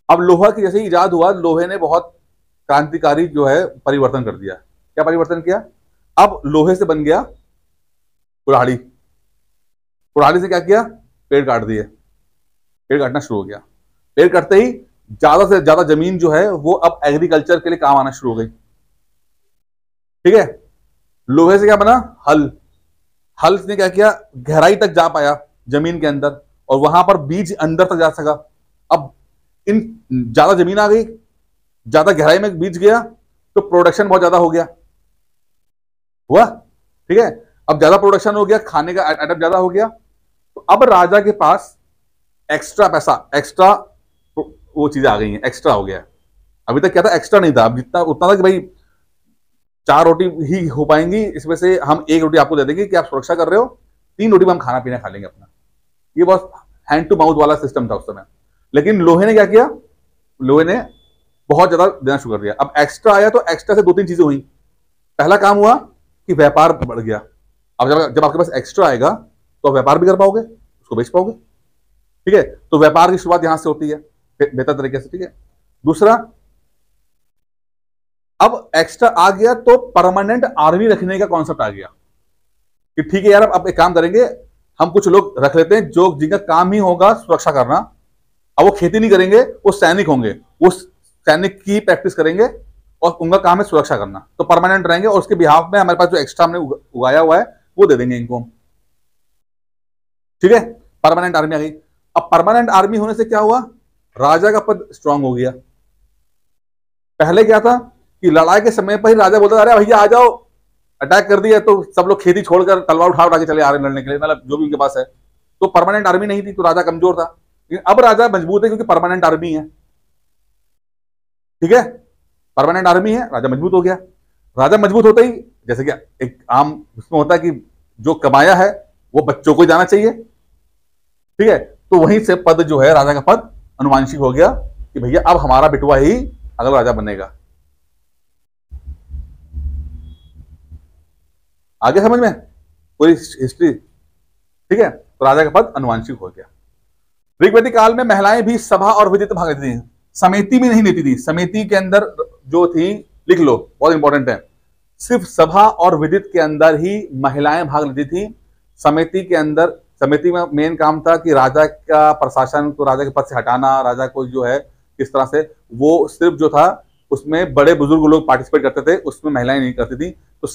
अब लोहा की जैसे इजाद हुआ, लोहे ने बहुत क्रांतिकारी जो है परिवर्तन कर दिया। क्या परिवर्तन किया? अब लोहे से बन गया कुल्हाड़ी। कुल्हाड़ी से क्या किया? पेड़ काट दिए, पेड़ काटना शुरू हो गया। पेड़ कटते ही ज्यादा से ज्यादा जमीन जो है वो अब एग्रीकल्चर के लिए काम आना शुरू हो गई, ठीक है। लोहे से क्या बना? हल। हल ने क्या किया? गहराई तक जा पाया जमीन के अंदर, और वहां पर बीज अंदर तक जा सका। अब इन ज्यादा जमीन आ गई, ज्यादा गहराई में बीज गया, तो प्रोडक्शन बहुत ज्यादा हो गया, हुआ, ठीक है। अब ज्यादा प्रोडक्शन हो गया, खाने का आइटम ज्यादा हो गया, तो अब राजा के पास एक्स्ट्रा पैसा, एक्स्ट्रा वो चीजें आ गई हैं, एक्स्ट्रा हो गया। अभी तक क्या था? एक्स्ट्रा नहीं था। अब जितना उतना था कि भाई 4 रोटी ही हो पाएंगी, इसमें से हम 1 रोटी आपको दे देंगे कि आप सुरक्षा कर रहे हो, 3 रोटी में हम खाना पीना खा लेंगे अपना। ये बहुत हैंड टू माउथ वाला सिस्टम था उस समय। लेकिन लोहे ने क्या किया? लोहे ने बहुत ज्यादा देना शुरू कर दिया। अब एक्स्ट्रा आया तो एक्स्ट्रा से 2-3 चीजें हुई। पहला काम हुआ कि व्यापार बढ़ गया। अब जब आपके पास एक्स्ट्रा आएगा तो आप व्यापार भी कर पाओगे, उसको बेच पाओगे, ठीक है। तो व्यापार की शुरुआत यहां से होती है बेहतर तरीके से, ठीक है। दूसरा, अब एक्स्ट्रा आ गया तो परमानेंट आर्मी रखने का कॉन्सेप्ट आ गया कि ठीक है यार, अब एक काम करेंगे, हम कुछ लोग रख लेते हैं जो जिनका काम ही होगा सुरक्षा करना। अब वो खेती नहीं करेंगे, वो सैनिक होंगे, वो सैनिक की प्रैक्टिस करेंगे और उनका काम है सुरक्षा करना, तो परमानेंट रहेंगे। और उसके बिहाफ में हमारे पास जो एक्स्ट्रा हमने उगाया हुआ है वो दे देंगे इनको, ठीक है। परमानेंट आर्मी आ गई। अब परमानेंट आर्मी होने से क्या हुआ? राजा का पद स्ट्रांग हो गया। पहले क्या था कि लड़ाई के समय पर ही राजा बोलता था, अरे भैया आ जाओ, अटैक कर दिया, तो सब लोग खेती छोड़कर तलवार उठा के चले आ रहे लड़ने के लिए, मतलब जो भी उनके पास है। तो परमानेंट आर्मी नहीं थी, तो राजा कमजोर था। लेकिन अब राजा मजबूत है क्योंकि परमानेंट आर्मी है, ठीक है। परमानेंट आर्मी है, राजा मजबूत हो गया। राजा मजबूत होता ही, जैसे कि एक आम उसमें होता है कि जो कमाया है वो बच्चों को जाना चाहिए, ठीक है। तो वहीं से पद जो है, राजा का पद अनुवांशिक हो गया कि भैया अब हमारा बेटवा ही अगला राजा बनेगा। आगे समझ में पूरी हिस्ट्री, ठीक है। तो राजा का पद अनुवांशिक हो गया। ऋग्वैदिक काल में महिलाएं भी सभा और विदित भाग लेती थी, समिति में नहीं लेती थी। समिति के अंदर जो थी, लिख लो, बहुत इंपॉर्टेंट है, सिर्फ सभा और विदित के अंदर ही महिलाएं भाग लेती थी। समिति के अंदर, समिति में मेन काम था कि राजा का प्रशासन को राजा के पद से हटाना, राजा को जो है किस तरह से, वो सिर्फ जो था उसमें बड़े बुजुर्ग लोग पार्टिसिपेट करते थे, उसमें महिलाएं नहीं करती थी। तो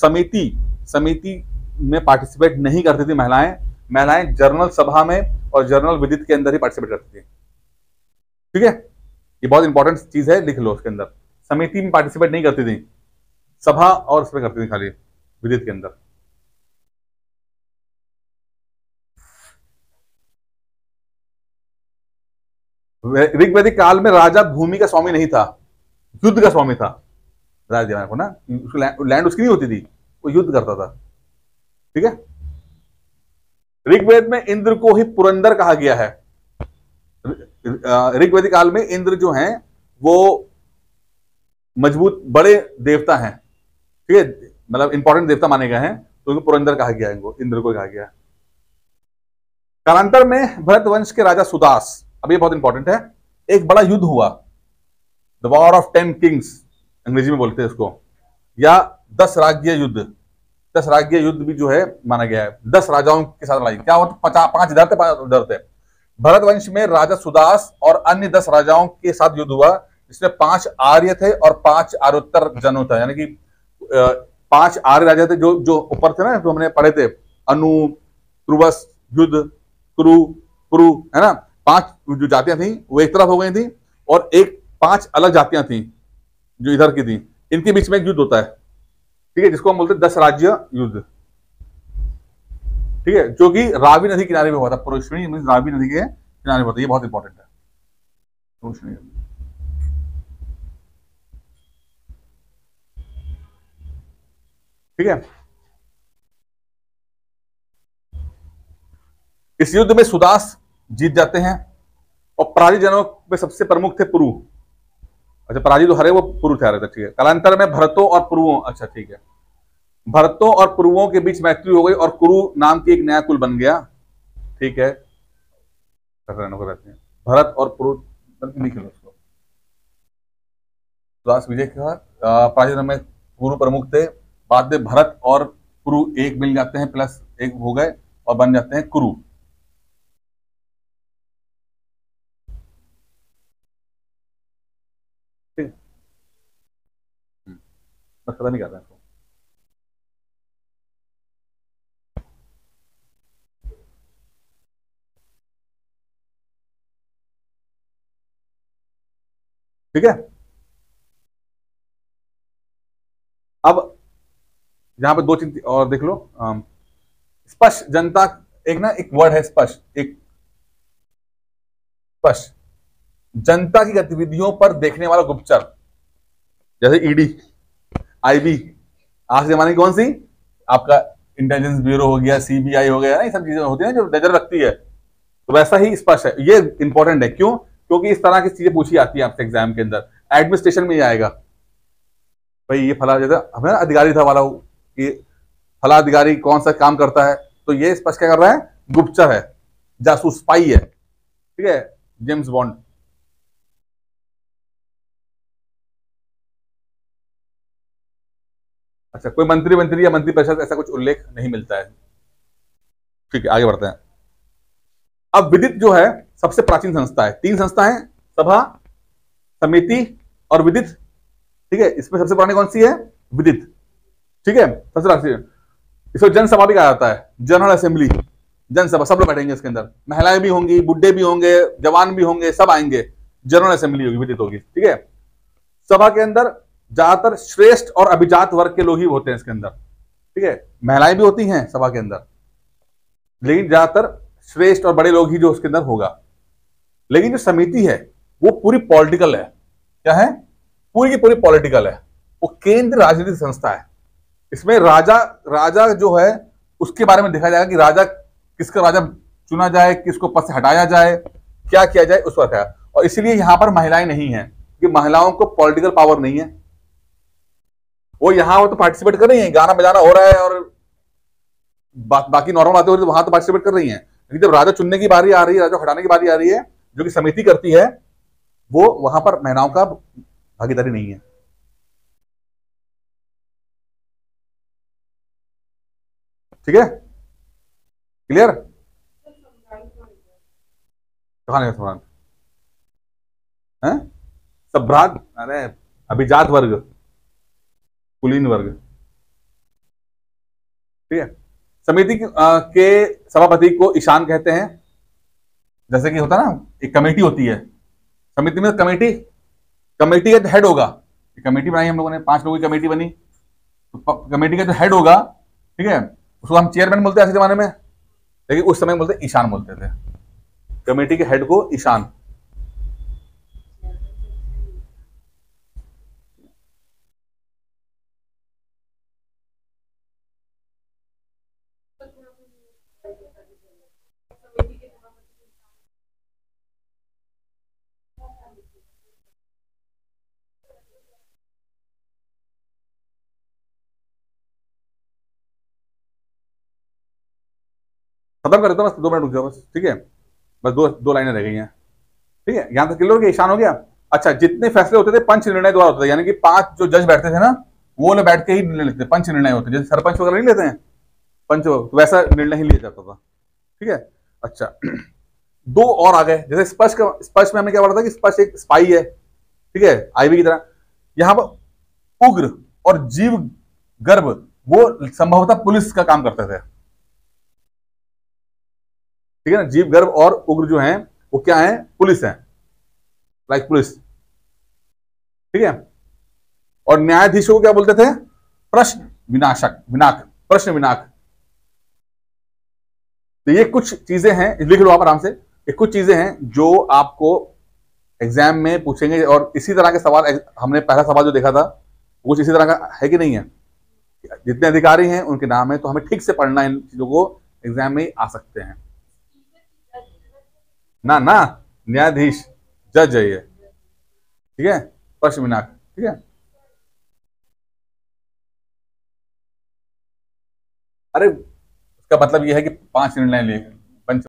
समिति में पार्टिसिपेट नहीं करती थी महिलाएं जर्नल सभा में और जर्नल विदित के अंदर ही पार्टिसिपेट करती थी, ठीक है। ये बहुत इंपॉर्टेंट चीज है, लिख लो उसके अंदर। समिति में पार्टिसिपेट नहीं करती थी, सभा और इसमें करती थी खाली विदित के अंदर। ऋग्वैदिक काल में राजा भूमि का स्वामी नहीं था, युद्ध का स्वामी था। राजा को ना लैंड उसकी नहीं होती थी, वो युद्ध करता था। ठीक है, ऋग्वेद में इंद्र को ही पुरंदर कहा गया है। ऋग्वैदिक काल में इंद्र जो हैं वो मजबूत बड़े देवता हैं, ठीक है, मतलब इंपॉर्टेंट देवता माने गए हैं, तो उनको पुरंदर कहा गया है, इनको इंद्र को कहा गया है। कालांतर में भरत वंश के राजा सुदास, अब ये बहुत इंपॉर्टेंट है, एक बड़ा युद्ध हुआ, द वॉर ऑफ 10 किंग्स अंग्रेजी में बोलते हैं इसको, या 10 राज्य युद्ध। 10 राज्य युद्ध भी जो है माना गया है, 10 राजाओं के साथ लड़ाई। क्या होता, 5 इधर थे 5 उधर थे। भरत वंश में राजा सुदास और अन्य 10 राजाओं के साथ युद्ध हुआ, जिसमें 5 आर्य थे और 5 आर्योत्तर जनों था, यानी कि 5 आर्य राजा थे जो जो ऊपर थे ना, जो हमने पढ़े थे, अनु, तुर्वस, युद्ध, कुरु, पुरु, है ना, 5 जो जातियां थी वो एक तरफ हो गई थी, और 5 अलग जातियां थी जो इधर की थी, इनके बीच में एक युद्ध होता है, ठीक है, जिसको हम बोलते हैं 10 राज्य युद्ध। ठीक है, जो कि रावी नदी किनारे में हुआ था। पुरुषणी मींस रावी नदी के किनारे हुआ था, ये बहुत इंपॉर्टेंट है। पुरुषणी, ठीक है। इस युद्ध में सुदास जीत जाते हैं, और पराजित जनों में सबसे प्रमुख थे पुरु। अच्छा, पराजित जो हरे वो पुरु थे, ठीक है। कालांतर में भरतों और पुरुओं, अच्छा ठीक है, भरतों और पुरुओं के बीच मैत्री हो गई और कुरु नाम की एक नया कुल बन गया। ठीक है, भरत और पुरु लिख लो उसको। सुदास विजय के बाद पराजित में पुरु प्रमुख थे, बाद में भरत और कुरु एक मिल जाते हैं, प्लस एक हो गए और बन जाते हैं कुरु। ठीक, बस खत्म नहीं कर रहे हैं। ठीक है, अब यहां पे 2 चीज और देख लो। स्पष्ट जनता, एक ना एक वर्ड है स्पष्ट, एक स्पष्ट जनता की गतिविधियों पर देखने वाला गुप्तचर, जैसे ईडी, आईबी, आज के जमाने की कौन सी, आपका इंटेलिजेंस ब्यूरो हो गया, सीबीआई हो गया ना, ये सब चीजें होती है जो नजर रखती है, तो वैसा ही स्पष्ट है। ये इंपॉर्टेंट है, क्यों? क्योंकि इस तरह की चीजें पूछी आती है आपसे एग्जाम के अंदर, एडमिनिस्ट्रेशन में ही आएगा। भाई ये फला, जैसे हमें अधिकारी था वाला कि फला अधिकारी कौन सा काम करता है, तो ये स्पष्ट क्या कर रहा है, गुप्तचर है, जासूस, स्पाई है। ठीक है, जेम्स बॉन्ड। अच्छा, कोई मंत्री या मंत्री परिषद ऐसा कुछ उल्लेख नहीं मिलता है। ठीक है, आगे बढ़ते हैं। अब विदित जो है सबसे प्राचीन संस्था है, 3 संस्था है, सभा, समिति और विदित। ठीक है, इसमें सबसे पुरानी कौन सी है, विदित। ठीक है, सबसे प्राचीन। इसको जनसभा भी कहा जाता है, जनरल असेंबली, जनसभा, सब लोग बैठेंगे इसके अंदर, महिलाएं भी होंगी, बुढ़े भी होंगे, जवान भी होंगे, सब आएंगे, जनरल असेंबली होगी, विदित होगी। ठीक है, सभा के अंदर ज्यादातर श्रेष्ठ और अभिजात वर्ग के लोग ही होते हैं इसके अंदर। ठीक है, महिलाएं भी होती हैं सभा के अंदर, लेकिन ज्यादातर श्रेष्ठ और बड़े लोग ही जो उसके अंदर होगा। लेकिन जो समिति है वो पूरी पॉलिटिकल है। क्या है, पूरी की पूरी पॉलिटिकल है, वो केंद्र राजनीतिक संस्था है। इसमें राजा जो है उसके बारे में देखा जाएगा कि राजा, किसका राजा चुना जाए, किसको पद से हटाया जाए, क्या किया जाए, उस पर है। और इसलिए यहां पर महिलाएं नहीं है, कि महिलाओं को पॉलिटिकल पावर नहीं है। वो यहां वो तो पार्टिसिपेट कर रही है, गाना बजाना हो रहा है और बाकी नॉर्मल बातें हो रही है, वहां तो पार्टिसिपेट कर रही है। लेकिन जब राजा चुनने की बारी आ रही है, राजा हटाने की बारी आ रही है, जो कि समिति करती है, वो वहां पर महिलाओं का भागीदारी नहीं है। ठीक है, क्लियर? कहां सम्राट है, सम्राट, अरे अभिजात वर्ग, कुलीन वर्ग। ठीक है, समिति के सभापति को ईशान कहते हैं। जैसे कि होता है ना, एक कमेटी होती है, समिति में कमेटी का हेड होगा, कमेटी बनाई हम लोगों ने, 5 लोगों की कमेटी बनी, तो कमेटी का जो हेड होगा, ठीक है, उसको हम चेयरमैन बोलते हैं आज के जमाने में, लेकिन उस समय बोलते ईशान बोलते थे, कमेटी के हेड को ईशान। खत्म कर देता हूँ, बस 2 मिनट रुक जाओ बस, ठीक है, बस दो दो लाइनें रह गई हैं, ठीक है, यहां तक क्लियर हो गया, ईशान हो गया। अच्छा, जितने फैसले होते थे पंच निर्णय द्वारा होते थे, यानी कि 5 जो जज बैठते थे ना, वो लोग बैठ के ही निर्णय लेते थे, पंच निर्णय होते, जैसे सरपंच वगैरह नहीं लेते हैं पंच, तो वैसा निर्णय ही लिया जाता था, ठीक है। अच्छा, 2 और आ गए, जैसे स्पष्ट में हमने क्या बोला था कि स्पष्ट एक स्पाई है, ठीक है, आईबी की तरह। यहां पर उग्र और जीव गर्भ वो संभवतः पुलिस का काम करते थे, ठीक है ना, जीव गर्भ और उग्र जो हैं वो क्या है, पुलिस है, लाइक पुलिस, ठीक है। और न्यायाधीशों को क्या बोलते थे, प्रश्न विनाशक, विनाक, प्रश्न विनाक। तो ये कुछ चीजें हैं, लिख लो आप आराम से, ये कुछ चीजें हैं जो आपको एग्जाम में पूछेंगे, और इसी तरह के सवाल, हमने पहला सवाल जो देखा था कुछ इसी तरह का है कि नहीं है, जितने अधिकारी हैं उनके नाम है, तो हमें ठीक से पढ़ना, इन चीजों को एग्जाम में आ सकते हैं ना, ना, न्यायाधीश, जज है ये, ठीक है, प्रश्न विनाक, ठीक है। अरे उसका मतलब यह है कि 5 निर्णय लिए, पंच